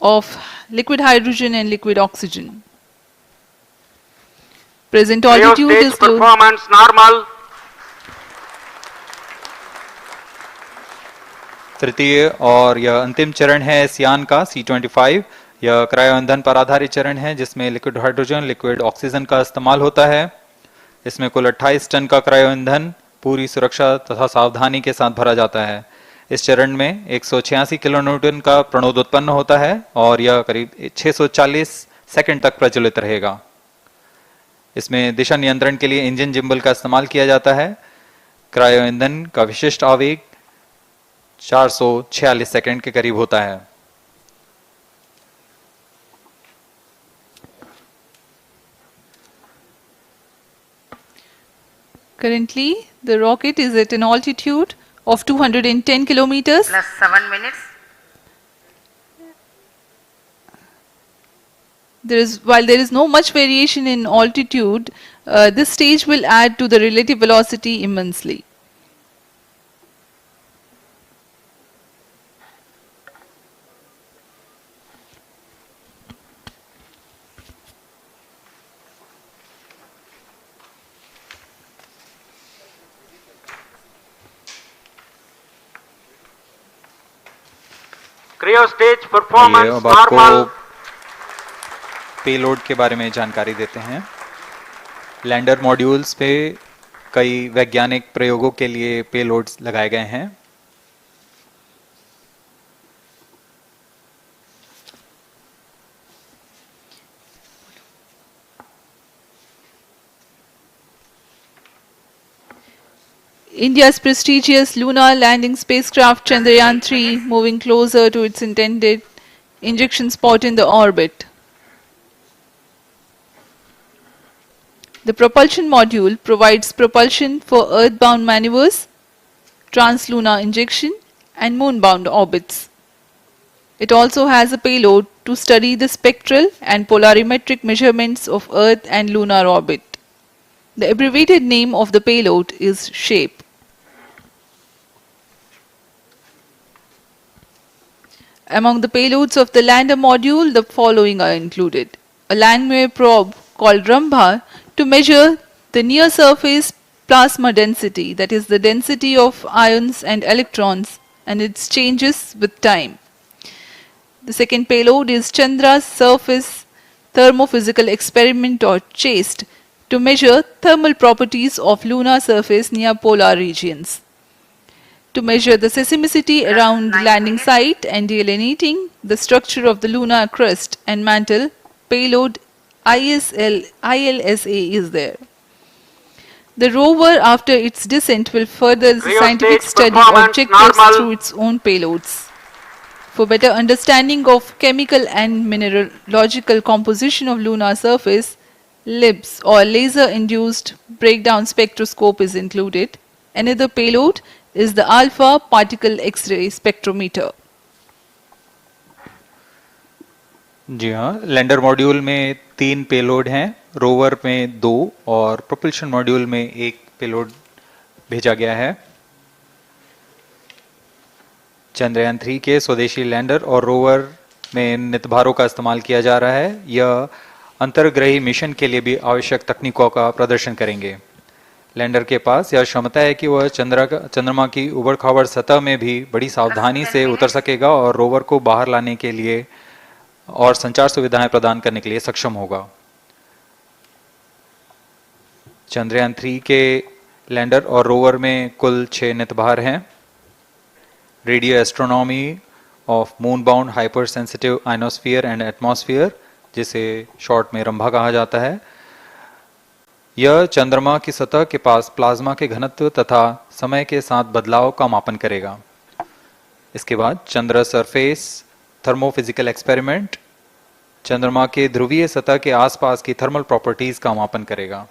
of liquid hydrogen and liquid oxygen. Present altitude is performance normal. तृतीय और यह अंतिम चरण है इस यान का C25। यह क्रायो ईंधन पर आधारित चरण है जिसमें लिक्विड हाइड्रोजन, लिक्विड ऑक्सीजन का इस्तेमाल होता है। इसमें कुल 28 टन का क्रायो ईंधन पूरी सुरक्षा तथा सावधानी के साथ भरा जाता है। इस चरण में 186 किलोन्यूटन का प्रणोद उत्पन्न होता है और यह करीब 640 सेकंड तक प्रज्वलित रहेगा। इसमें दिशा नियंत्रण के लिए इंजन जिम्बल का इस्तेमाल किया जाता है। क्रायो ईंधन का विशिष्ट आवेग 446 सेकंड के करीब होता है। currently the rocket is at an altitude of 210 kilometers plus 7 minutes. While there is no much variation in altitude, this stage will add to the relative velocity immensely. Cryo stage performance अब आपको normal. Payload के बारे में जानकारी देते हैं। Lander modules पे कई वैज्ञानिक प्रयोगों के लिए पेलोड्स लगाए गए हैं। India's prestigious lunar landing spacecraft Chandrayaan-3 moving closer to its intended injection spot in the orbit. The propulsion module provides propulsion for earthbound maneuvers, translunar injection and moonbound orbits. It also has a payload to study the spectral and polarimetric measurements of Earth and lunar orbit. The abbreviated name of the payload is SHAPE. Among the payloads of the lander module, the following are included. A landwehr probe called Rambha to measure the near surface plasma density, that is the density of ions and electrons and its changes with time. The second payload is Chandra's surface thermophysical experiment or CHASTE to measure thermal properties of lunar surface near polar regions. To measure the seismicity around the landing site and delineating the structure of the lunar crust and mantle, payload ILSA is there. The rover after its descent will further the scientific study objectives through its own payloads. For better understanding of chemical and mineralogical composition of lunar surface, LIBS or laser induced breakdown spectroscope is included. Another payload is the alpha particle X-ray spectrometer. जी हाँ, lander module में 3 payload हैं, rover में 2 और propulsion module में 1 payload भेजा गया है। चंद्रयान 3 के स्वदेशी लैंडर और रोवर में नितभारों का इस्तेमाल किया जा रहा है। यह अंतर्ग्रही मिशन के लिए भी आवश्यक तकनीकों का प्रदर्शन करेंगे। लैंडर के पास यह क्षमता है कि वह चंद्रमा की उबड़-खाबड़ सतह में भी बड़ी सावधानी से उतर सकेगा और रोवर को बाहर लाने के लिए और संचार सुविधाएं प्रदान करने के लिए सक्षम होगा। चंद्रयान 3 के लैंडर और रोवर में कुल 6 नितभार हैं। Radio astronomy of moon bound hyper sensitive ionosphere and atmosphere, जिसे शॉर्ट में रंभा कहा जाता है, यह चंद्रमा की सतह के पास प्लाज्मा के घनत्व तथा समय के साथ बदलाव का मापन करेगा। इसके बाद चंद्र सरफेस थर्मोफिजिकल एक्सपेरिमेंट चंद्रमा के ध्रुवीय सतह के आसपास की थर्मल प्रॉपर्टीज का मापन करेगा।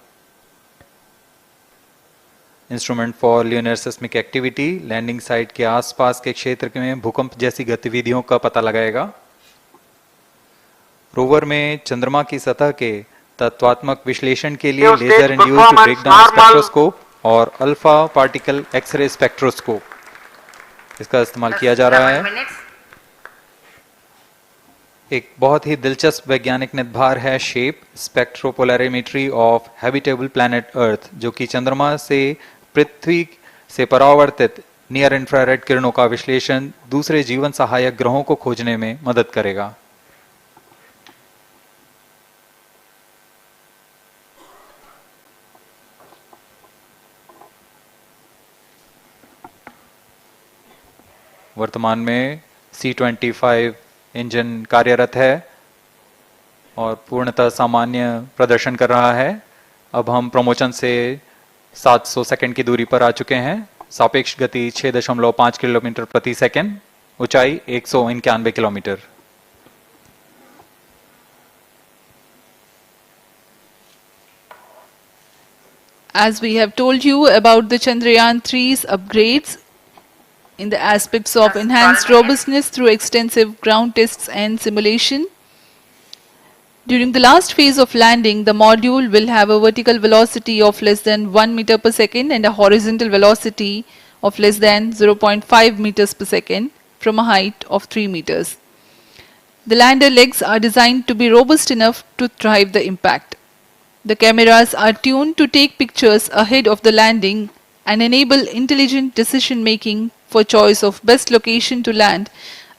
Instrument for lunar seismic activity landing site के आसपास के क्षेत्र में भूकंप जैसी गतिविधियों का पता लगाएगा। रोवर में चंद्रमा की सतह के तत्वात्मक विश्लेषण के लिए लेजर इंड्यूस्ड ब्रेकडाउन स्पेक्ट्रोस्कोप और अल्फा पार्टिकल एक्सरे स्पेक्ट्रोस्कोप इसका इस्तेमाल किया जा रहा है। एक बहुत ही दिलचस्प वैज्ञानिक नितभार है shape स्पेक्ट्रोपोलैरिमेट्री of habitable planet earth, जो कि चंद्रमा से पृथ्वी से परावर्तित नियर इंफ्रारेड किरणों का विश्लेषण दूसरे जीवन सहायक ग्रहों को खोजने में मदद करेगा। वर्तमान में C-25 इंजन कार्यरत है और पूर्णतः सामान्य प्रदर्शन कर रहा है। अब हम प्रमोशन से 700 सेकंड की दूरी पर आ चुके हैं। सापेक्ष गति 6.5 किलोमीटर प्रति सेकंड, ऊंचाई 191 kilometre. As we have told you about the Chandrayaan-3's upgrades in the aspects of enhanced robustness through extensive ground tests and simulation. During the last phase of landing, the module will have a vertical velocity of less than 1 meter per second and a horizontal velocity of less than 0.5 meters per second from a height of 3 meters. The lander legs are designed to be robust enough to thrive the impact. The cameras are tuned to take pictures ahead of the landing and enable intelligent decision making for choice of best location to land,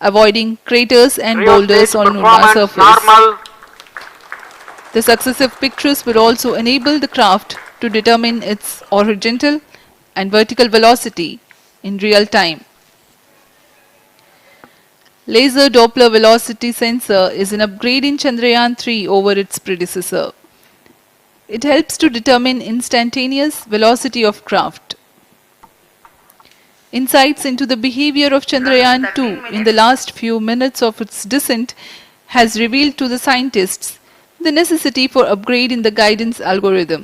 avoiding craters and boulders on lunar surface. The successive pictures will also enable the craft to determine its horizontal and vertical velocity in real time. Laser Doppler velocity sensor is an upgrade in Chandrayaan-3 over its predecessor. It helps to determine instantaneous velocity of craft. Insights into the behavior of Chandrayaan-2 in the last few minutes of its descent has revealed to the scientists the necessity for upgrade in the guidance algorithm.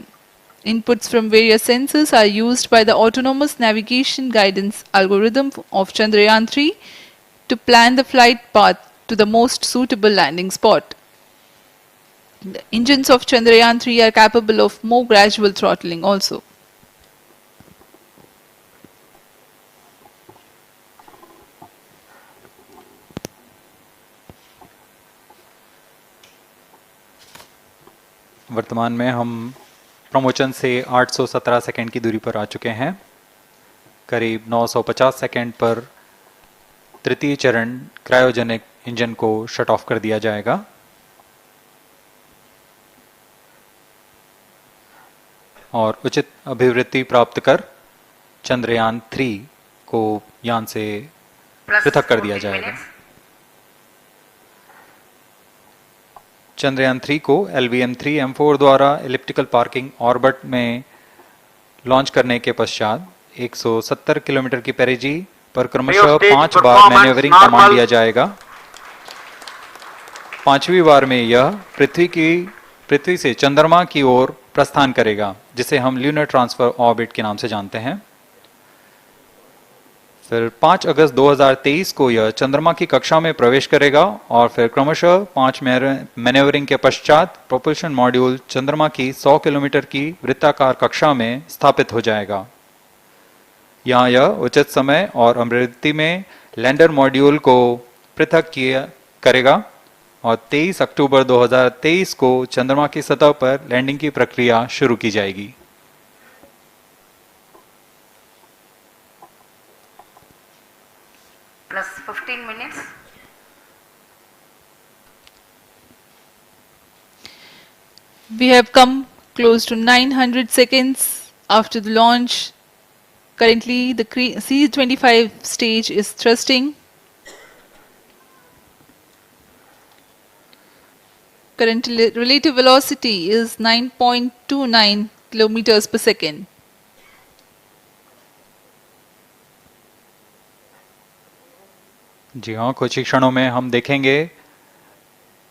Inputs from various sensors are used by the autonomous navigation guidance algorithm of Chandrayaan-3 to plan the flight path to the most suitable landing spot. The engines of Chandrayaan-3 are capable of more gradual throttling also. वर्तमान में हम promotion से 817 second की दूरी पर आ चुके हैं। करीब 950 सेकंड पर तृतीय चरण क्रायोजेनिक इंजन को शट ऑफ कर दिया जाएगा। और उचित अभिवृद्धि प्राप्त कर चंद्रयान 3 को यान से पृथक कर दिया जाएगा। चंद्रयान 3 को LVM-3M4 द्वारा एलिप्टिकल पार्किंग ऑर्बिट में लॉन्च करने के पश्चात 170 किलोमीटर की पेरिजी पर क्रमशः 5 बार मैन्यूवरिंग कमांड दिया जाएगा। 5वीं बार में यह पृथ्वी से चंद्रमा की ओर प्रस्थान करेगा, जिसे हम ल्यूनर ट्रांसफर ऑर्बिट के नाम से जानते हैं। फिर 5 अगस्त 2023 को यह चंद्रमा की कक्षा में प्रवेश करेगा और फिर क्रमशः 5 मैन्यूवरिंग के पश्चात प्रोपल्शन मॉड्यूल चंद्रमा की 100 किलोमीटर की वृत्ताकार कक्षा में स्थापित हो जाएगा। यहाँ यह उचित समय और अभिवृद्धि में लैंडर मॉड्यूल को पृथक करेगा और 23 अक्टूबर 2023 को चंद्रमा की सतह पर लैंडिंग की प्रक्रिया शुरू की जाएगी। Plus 15 minutes. We have come close to 900 seconds after the launch. Currently, the C-25 stage is thrusting. Current relative velocity is 9.29 kilometers per second. जी हाँ, कुछ ही क्षणों में हम देखेंगे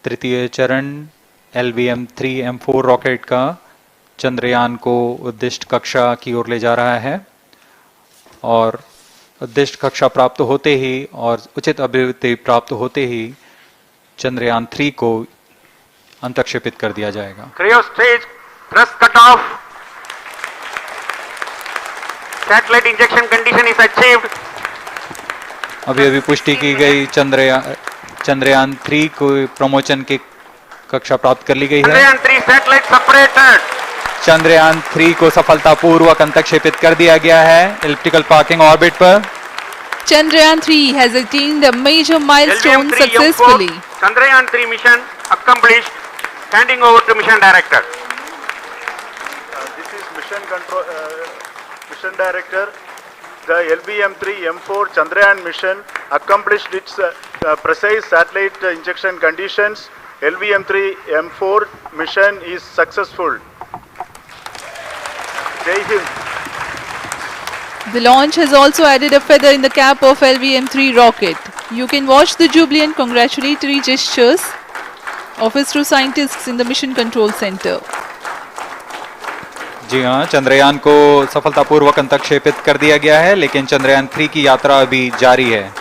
तृतीय चरण LVM-3 M4 रॉकेट का चंद्रयान को उद्दिष्ट कक्षा की ओर ले जा रहा है और उद्दिष्ट कक्षा प्राप्त होते ही और उचित अभिवृद्धि प्राप्त होते ही चंद्रयान-3 को अंतक्षेपित कर दिया जाएगा। Cryo stage thrust cutoff. Satellite injection condition is achieved. अभी पुष्टि की गई चंद्रयान-3 को प्रमोचन की कक्षा प्राप्त कर ली गई है। Chandrayaan-3 satellite separated. चंद्रयान-3 को सफलतापूर्वक अंतक्षेपित कर दिया गया है एलिप्टिकल पार्किंग ऑर्बिट पर। Chandrayaan-3 has attained a major milestone successfully. Chandrayaan-3 mission accomplished. Handing over to mission director. This is mission director. The LVM-3 M4 Chandrayaan mission accomplished its precise satellite injection conditions. LVM-3 M4 mission is successful. Jai Hind. The launch has also added a feather in the cap of LVM-3 rocket. You can watch the jubilant congratulatory gestures of ISRO scientists in the Mission Control Center. जी हाँ, चंद्रयान को सफलतापूर्वक अंतक्षेपित कर दिया गया है, लेकिन चंद्रयान-3 की यात्रा अभी जारी है।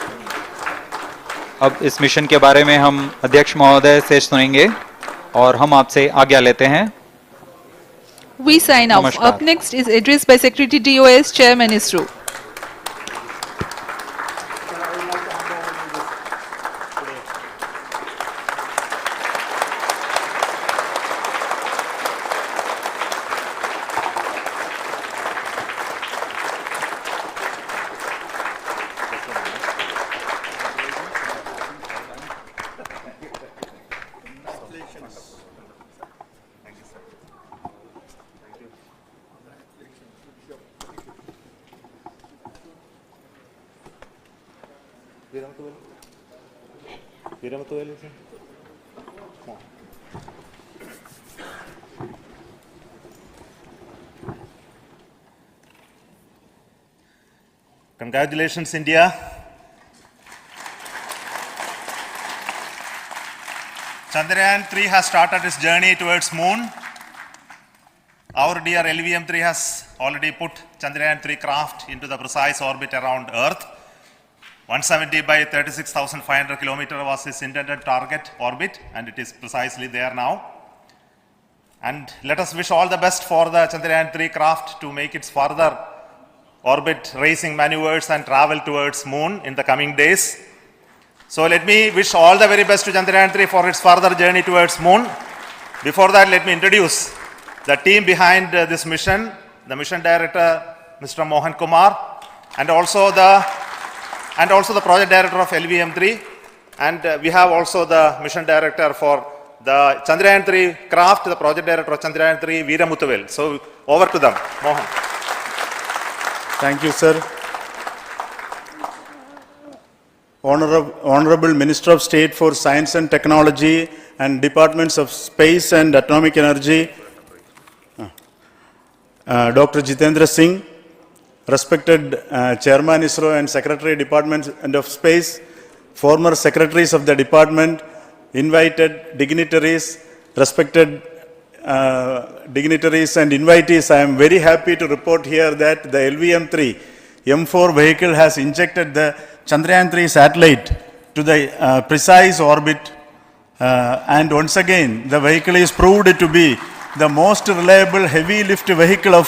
अब इस मिशन के बारे में हम अध्यक्ष महोदय से सुनेंगे और हम आपसे आज्ञा लेते हैं। We sign off. Up next is address by Secretary DOS, Chairman ISRO. Congratulations, India. Chandrayaan-3 has started its journey towards moon. Our dear LVM-3 has already put Chandrayaan-3 craft into the precise orbit around Earth. 170 by 36,500 kilometers was its intended target orbit, and it is precisely there now. And let us wish all the best for the Chandrayaan-3 craft to make its further orbit racing maneuvers and travel towards moon in the coming days. So let me wish all the very best to Chandrayaan-3 for its further journey towards moon. Before that, let me introduce the team behind this mission, the mission director, Mr. Mohan Kumar, and also the project director of LVM-3, and we have also the mission director for the Chandrayaan-3 craft, the project director of Chandrayaan-3, Veera Muthuvel. So over to them, Mohan. Thank you, sir. Honorable Minister of State for Science and Technology and Departments of Space and Atomic Energy, Dr. Jitendra Singh, respected Chairman ISRO and Secretary Department of Space, former secretaries of the department, invited dignitaries, respected dignitaries and invitees, I am very happy to report here that the LVM-3 M4 vehicle has injected the Chandrayaan-3 satellite to the precise orbit, and once again the vehicle is proved to be the most reliable heavy lift vehicle of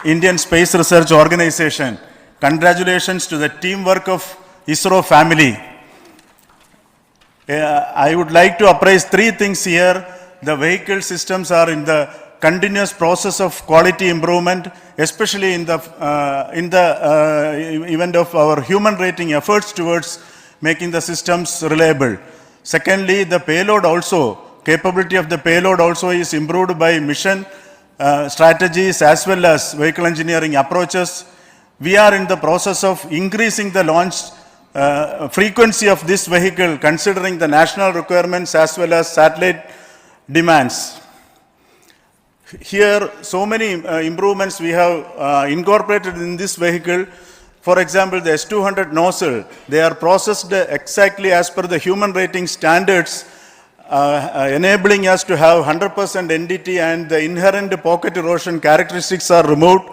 Indian Space Research Organization. Congratulations to the teamwork of ISRO family. I would like to appraise three things here. The vehicle systems are in the continuous process of quality improvement, especially in the event of our human rating efforts towards making the systems reliable. Secondly, the payload also, capability of the payload also is improved by mission strategies as well as vehicle engineering approaches. We are in the process of increasing the launch frequency of this vehicle considering the national requirements as well as satellite demands. Here, so many improvements we have incorporated in this vehicle. For example, the S200 nozzle, they are processed exactly as per the human rating standards, enabling us to have 100% NDT, and the inherent pocket erosion characteristics are removed.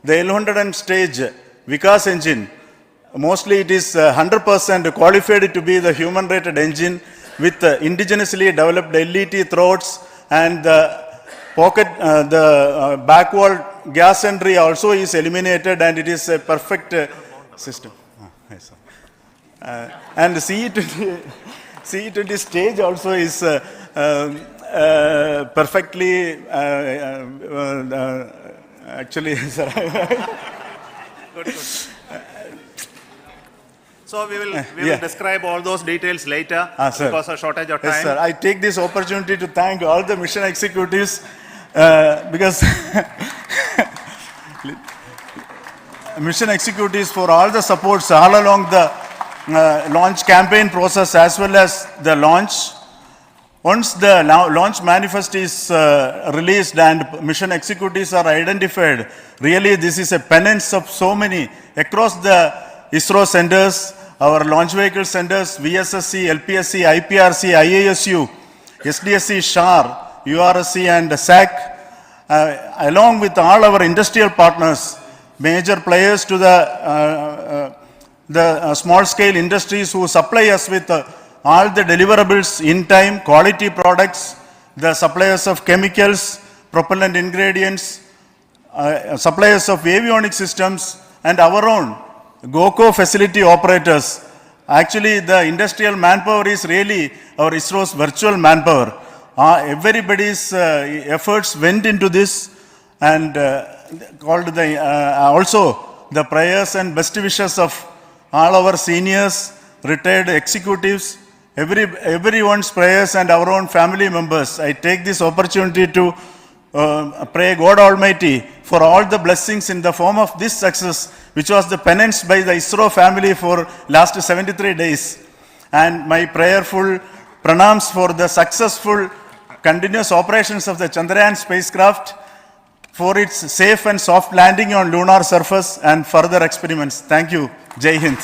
The L100 stage Vikas engine, mostly it is 100% qualified to be the human rated engine with indigenously developed LET throats, and the pocket, back wall gas entry also is eliminated, and it is a perfect system. And CE20 stage also is perfectly, actually, sir. Good. So we will describe all those details later because of shortage of time. Yes, sir. I take this opportunity to thank all the mission executives because mission executives for all the supports all along the launch campaign process as well as the launch. Once the launch manifest is released and mission executives are identified, really this is a penance of so many across the ISRO centers, our launch vehicle centers, VSSC, LPSC, IPRC, IASU, SDSC, SHAR, URSC and SAC, along with all our industrial partners, major players to the small scale industries who supply us with all the deliverables in time, quality products, the suppliers of chemicals, propellant ingredients, suppliers of avionics systems, and our own GOCO facility operators. Actually, the industrial manpower is really our ISRO's virtual manpower. Everybody's efforts went into this, and also the prayers and best wishes of all our seniors, retired executives, everyone's prayers and our own family members. I take this opportunity to pray God Almighty for all the blessings in the form of this success, which was the penance by the ISRO family for last 73 days. And my prayerful pranams for the successful continuous operations of the Chandrayaan spacecraft, for its safe and soft landing on lunar surface and further experiments. Thank you. Jai Hind.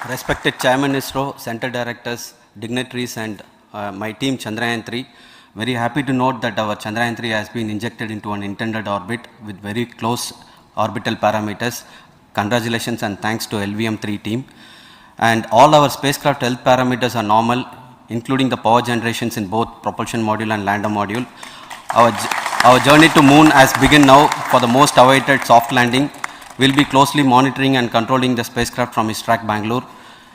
Respected Chairman ISRO, Center Directors, dignitaries and my team Chandrayaan-3, very happy to note that our Chandrayaan-3 has been injected into an intended orbit with very close orbital parameters. Congratulations and thanks to LVM-3 team. And all our spacecraft health parameters are normal, including the power generations in both propulsion module and lander module. Our journey to moon has begun now for the most awaited soft landing. We'll be closely monitoring and controlling the spacecraft from ISRAC Bangalore.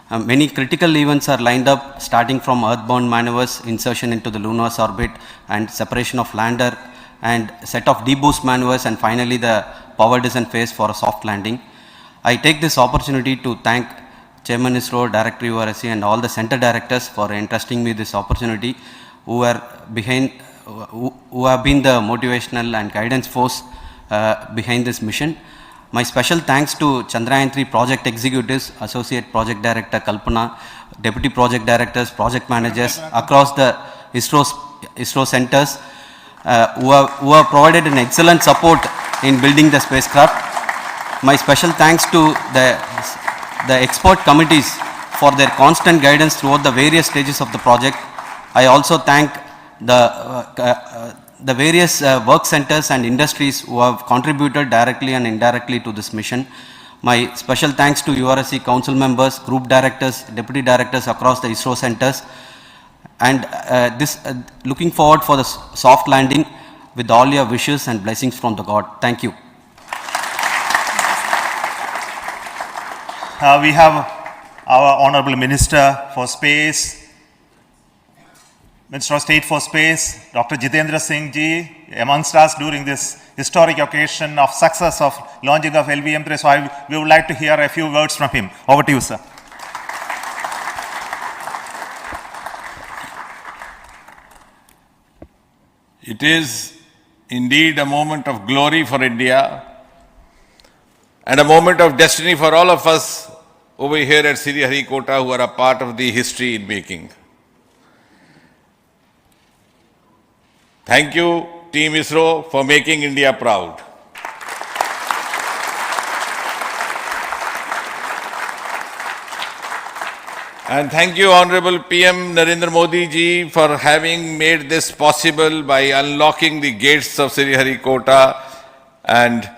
Many critical events are lined up, starting from earthbound maneuvers, insertion into the lunar orbit, and separation of lander, and set of deboost maneuvers, and finally the power descent phase for a soft landing. I take this opportunity to thank Chairman ISRO, Director URSC, and all the center directors for entrusting me this opportunity, who have been the motivational and guidance force behind this mission. My special thanks to Chandrayaan-3 project executives, Associate Project Director Kalpana, Deputy Project Directors, Project Managers across the ISRO centers who have provided an excellent support in building the spacecraft. My special thanks to the expert committees for their constant guidance throughout the various stages of the project. I also thank the various work centers and industries who have contributed directly and indirectly to this mission. My special thanks to URSC council members, group directors, deputy directors across the ISRO centers, and looking forward for the soft landing with all your wishes and blessings from the God. Thank you. we have our Honorable Minister for Space, Minister of State for Space, Dr. Jitendra Singh ji, amongst us during this historic occasion of success of launching of LVM-3. So we would like to hear a few words from him. Over to you, sir. It is indeed a moment of glory for India and a moment of destiny for all of us over here at SriHarikota who are a part of the history in making. Thank you, Team ISRO, for making India proud. And thank you, Honorable PM Narendra Modi ji, for having made this possible by unlocking the gates of SriHarikota and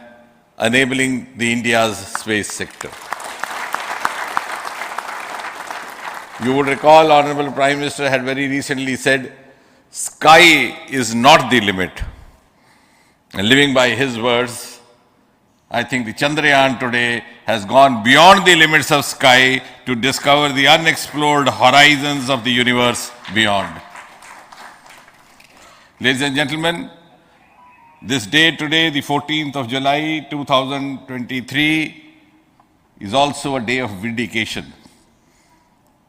enabling the India's space sector. You would recall, Honorable Prime Minister had very recently said, sky is not the limit. And living by his words, I think the Chandrayaan today has gone beyond the limits of sky to discover the unexplored horizons of the universe beyond. Ladies and gentlemen, this day today, the 14th of July 2023, is also a day of vindication.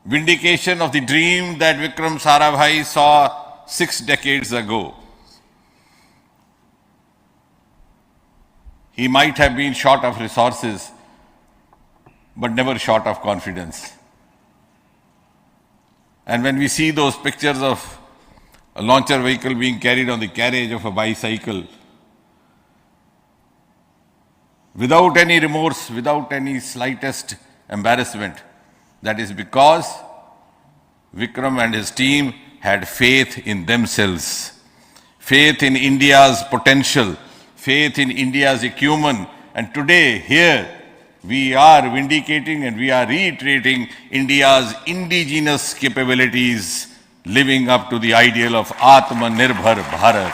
Vindication of the dream that Vikram Sarabhai saw 6 decades ago. He might have been short of resources, but never short of confidence. And when we see those pictures of a launcher vehicle being carried on the carriage of a bicycle, without any remorse, without any slightest embarrassment, that is because Vikram and his team had faith in themselves, faith in India's potential, faith in India's acumen. And today, here, we are vindicating and we are reiterating India's indigenous capabilities, living up to the ideal of Atmanirbhar Bharat.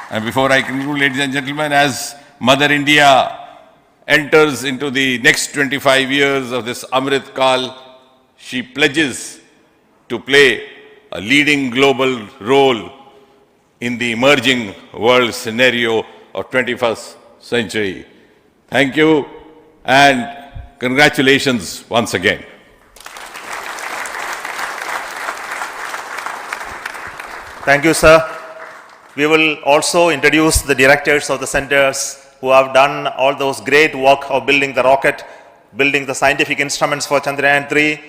And before I conclude, ladies and gentlemen, as Mother India enters into the next 25 years of this Amrit Kal, she pledges to play a leading global role in the emerging world scenario of 21st century. Thank you and congratulations once again. Thank you, sir. We will also introduce the directors of the centers who have done all those great work of building the rocket, building the scientific instruments for Chandrayaan-3,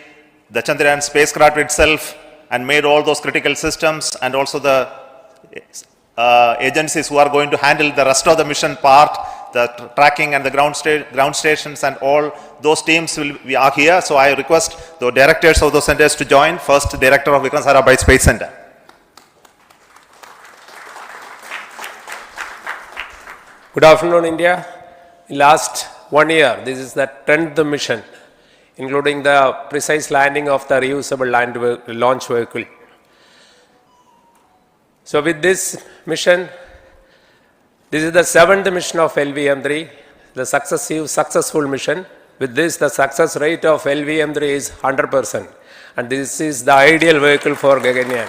the Chandrayaan spacecraft itself, and made all those critical systems, and also the agencies who are going to handle the rest of the mission part, the tracking and the ground stations, and all those teams are here. So I request the directors of those centers to join. First, Director of Vikram Sarabhai Space Center. Good afternoon, India. In last 1 year, this is the 10th mission, including the precise landing of the reusable launch vehicle. So with this mission, this is the 7th mission of LVM-3, the successful mission. With this, the success rate of LVM-3 is 100%. And this is the ideal vehicle for Gaganyaan.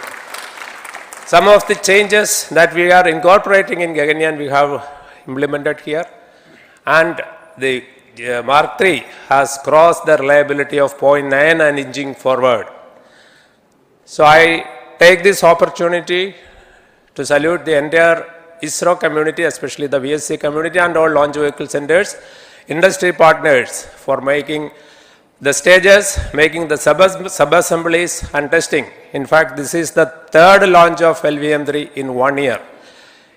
Some of the changes that we are incorporating in Gaganyaan, we have implemented here. And the Mark III has crossed the reliability of 0.9 and inching forward. So I take this opportunity to salute the entire ISRO community, especially the VSC community and all launch vehicle centers, industry partners for making the stages, making the sub-assemblies and testing. In fact, this is the 3rd launch of LVM-3 in 1 year.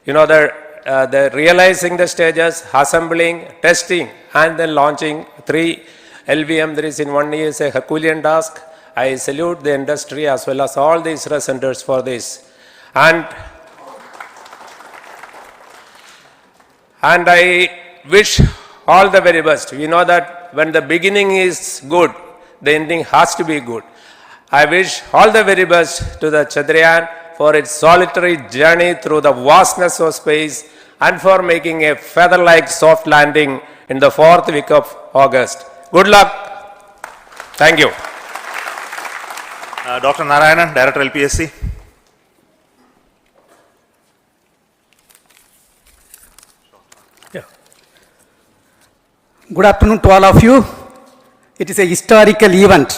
You know, the realizing the stages, assembling, testing, and then launching 3 LVM-3s in 1 year is a Herculean task. I salute the industry as well as all the ISRO centers for this. And I wish all the very best. We know that when the beginning is good, the ending has to be good. I wish all the very best to the Chandrayaan for its solitary journey through the vastness of space and for making a feather-like soft landing in the 4th week of August. Good luck. Thank you. Dr. Narayanan, Director LPSC. Good afternoon to all of you. It is a historical event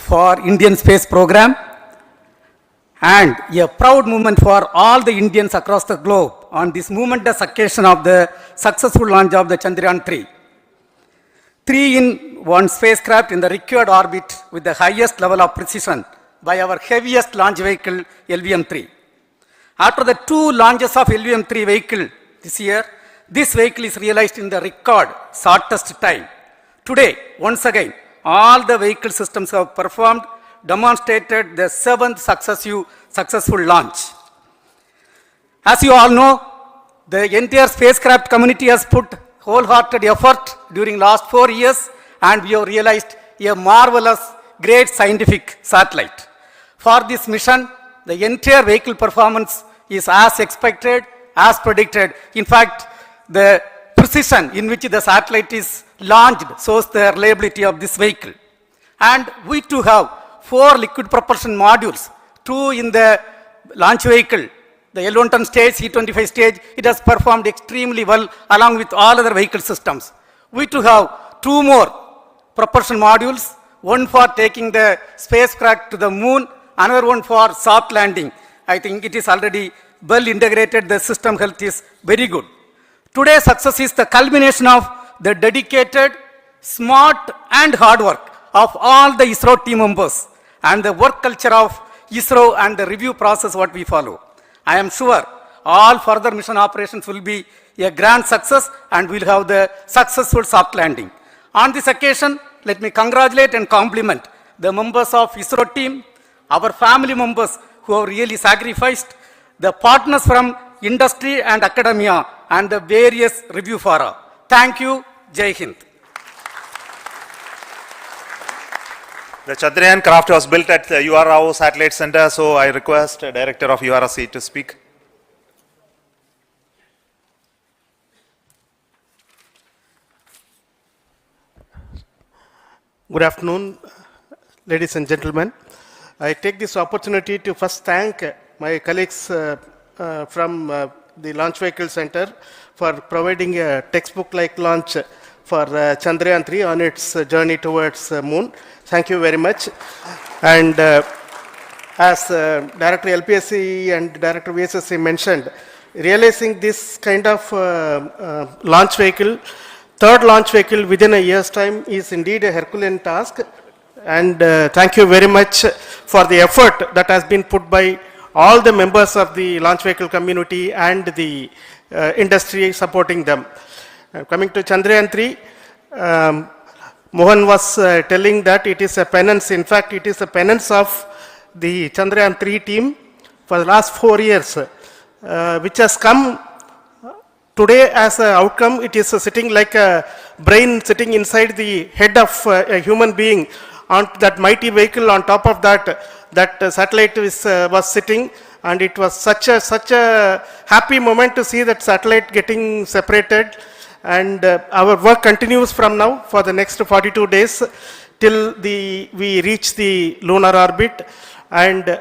for Indian space program and a proud moment for all the Indians across the globe on this momentous occasion of the successful launch of the Chandrayaan-3. 3-in-1 spacecraft in the required orbit with the highest level of precision by our heaviest launch vehicle LVM-3. After the 2 launches of LVM-3 vehicle this year, this vehicle is realized in the record shortest time. Today, once again, all the vehicle systems have performed, demonstrated the 7th successful launch. As you all know, the entire spacecraft community has put wholehearted effort during last 4 years and we have realized a marvelous, great scientific satellite. For this mission, the entire vehicle performance is as expected, as predicted. In fact, the precision in which the satellite is launched shows the reliability of this vehicle. And we too have 4 liquid propulsion modules, 2 in the launch vehicle. The L110 stage, C25 stage, it has performed extremely well along with all other vehicle systems. We too have 2 more propulsion modules, one for taking the spacecraft to the moon, another one for soft landing. I think it is already well integrated, the system health is very good. Today's success is the culmination of the dedicated, smart and hard work of all the ISRO team members and the work culture of ISRO and the review process what we follow. I am sure all further mission operations will be a grand success and we'll have the successful soft landing. On this occasion, let me congratulate and compliment the members of ISRO team, our family members who have really sacrificed, the partners from industry and academia and the various review fora. Thank you. Jai Hind. The Chandrayaan craft was built at the URO Satellite Center, so I request the Director of URC to speak. Good afternoon, ladies and gentlemen. I take this opportunity to first thank my colleagues from the Launch Vehicle Center for providing a textbook-like launch for Chandrayaan-3 on its journey towards moon. Thank you very much. And as Director LPSC and Director VSSC mentioned, realizing this kind of launch vehicle, third launch vehicle within a year's time is indeed a Herculean task. And thank you very much for the effort that has been put by all the members of the launch vehicle community and the industry supporting them. Coming to Chandrayaan-3, Mohan was telling that it is a penance. In fact, it is a penance of the Chandrayaan-3 team for the last 4 years, which has come today as an outcome. It is sitting like a brain sitting inside the head of a human being on that mighty vehicle. On top of that, that satellite was sitting, and it was such a happy moment to see that satellite getting separated. And our work continues from now for the next 42 days till we reach the lunar orbit and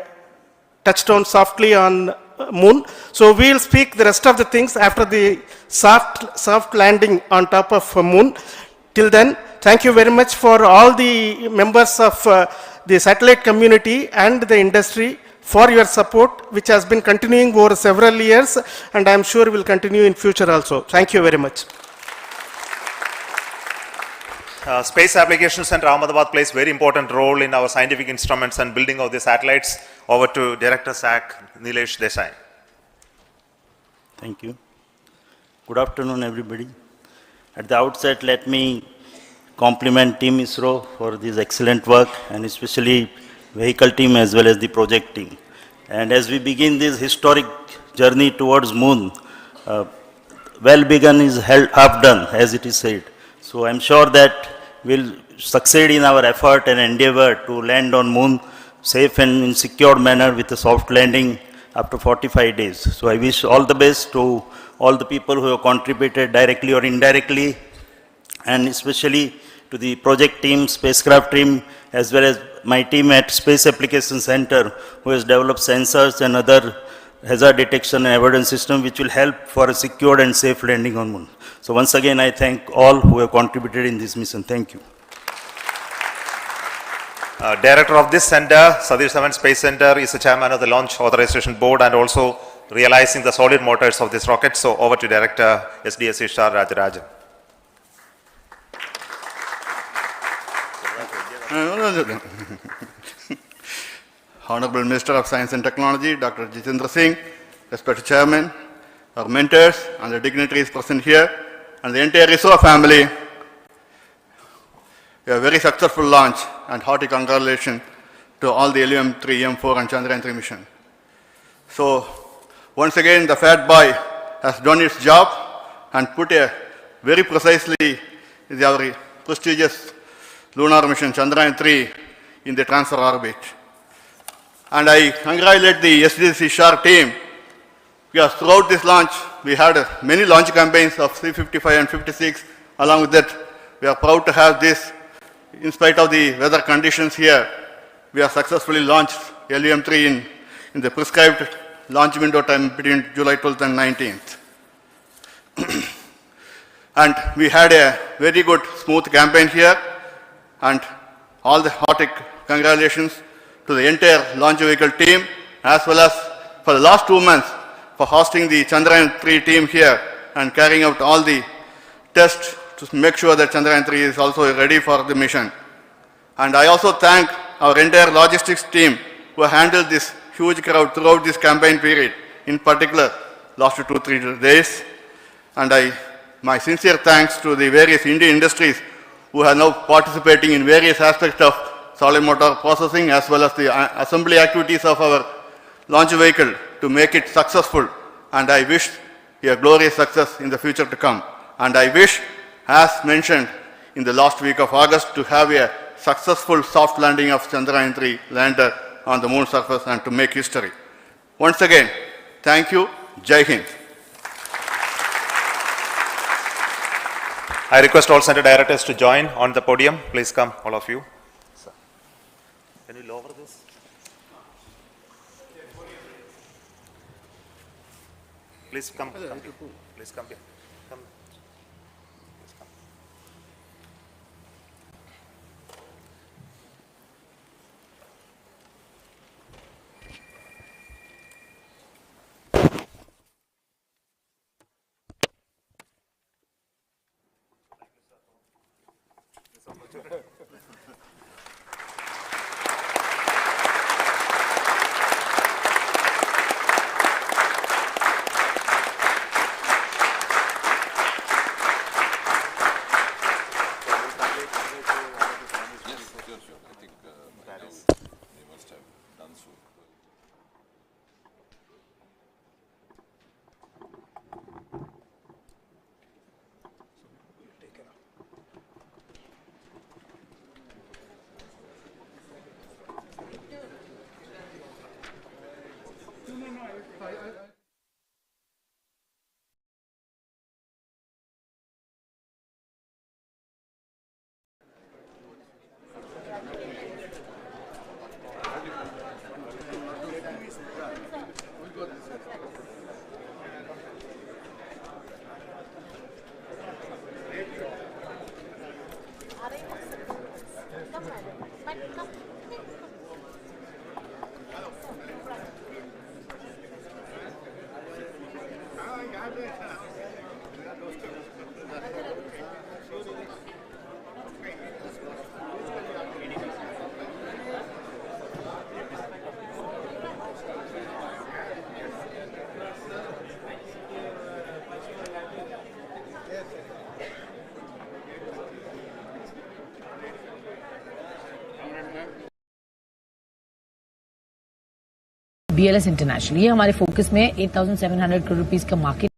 touch down softly on moon. So we will speak the rest of the things after the soft landing on top of moon. Till then, thank you very much for all the members of the satellite community and the industry for your support, which has been continuing over several years, and I am sure will continue in future also. Thank you very much. Space Application Center Ahmedabad plays very important role in our scientific instruments and building of the satellites. Over to Director SAC, Nilesh Desai. Thank you. Good afternoon, everybody. At the outset, let me compliment Team ISRO for this excellent work, and especially vehicle team as well as the project team. And as we begin this historic journey towards moon, well begun is half done, as it is said. So I'm sure that we'll succeed in our effort and endeavor to land on moon safe and in secure manner with a soft landing after 45 days. So I wish all the best to all the people who have contributed directly or indirectly and especially to the project team, spacecraft team, as well as my team at Space Application Center, who has developed sensors and other hazard detection and avoidance system which will help for a secured and safe landing on Moon. So once again, I thank all who have contributed in this mission. Thank you. Director of this center, Satish Dhawan Space Center, is the chairman of the Launch Authorization Board and also realizing the solid motors of this rocket. So over to Director SDSC SHAR Rajarajan. Honorable Minister of Science and Technology, Dr. Jitendra Singh, respected Chairman, our mentors and the dignitaries present here, and the entire ISRO family, a very successful launch and hearty congratulations to all the LVM-3, M4 and Chandrayaan-3 mission. So, once again, the fat boy has done its job and put a very precisely our prestigious lunar mission Chandrayaan-3 in the transfer orbit. And I congratulate the SDSC SHAR team because throughout this launch, we had many launch campaigns of 355 and 56. Along with that, we are proud to have this. In spite of the weather conditions here, we have successfully launched LVM-3 in the prescribed launch window time between July 12th and 19th. And we had a very good, smooth campaign here, and all the hearty congratulations to the entire launch vehicle team, as well as for the last 2 months for hosting the Chandrayaan-3 team here and carrying out all the tests to make sure that Chandrayaan-3 is also ready for the mission. And I also thank our entire logistics team who handled this huge crowd throughout this campaign period, in particular last 2-3 days. And my sincere thanks to the various Indian industries who are now participating in various aspects of solid motor processing as well as the assembly activities of our launch vehicle to make it successful. And I wish a glorious success in the future to come. And I wish, as mentioned in the last week of August, to have a successful soft landing of Chandrayaan-3 lander on the moon surface and to make history. Once again, thank you. Jai Hind. I request all center directors to join on the podium. Please come, all of you. Can you lower this? Please come. Please come here. Come. Please come. BLS international, ये हमारे focus में 8,700 crore rupees का market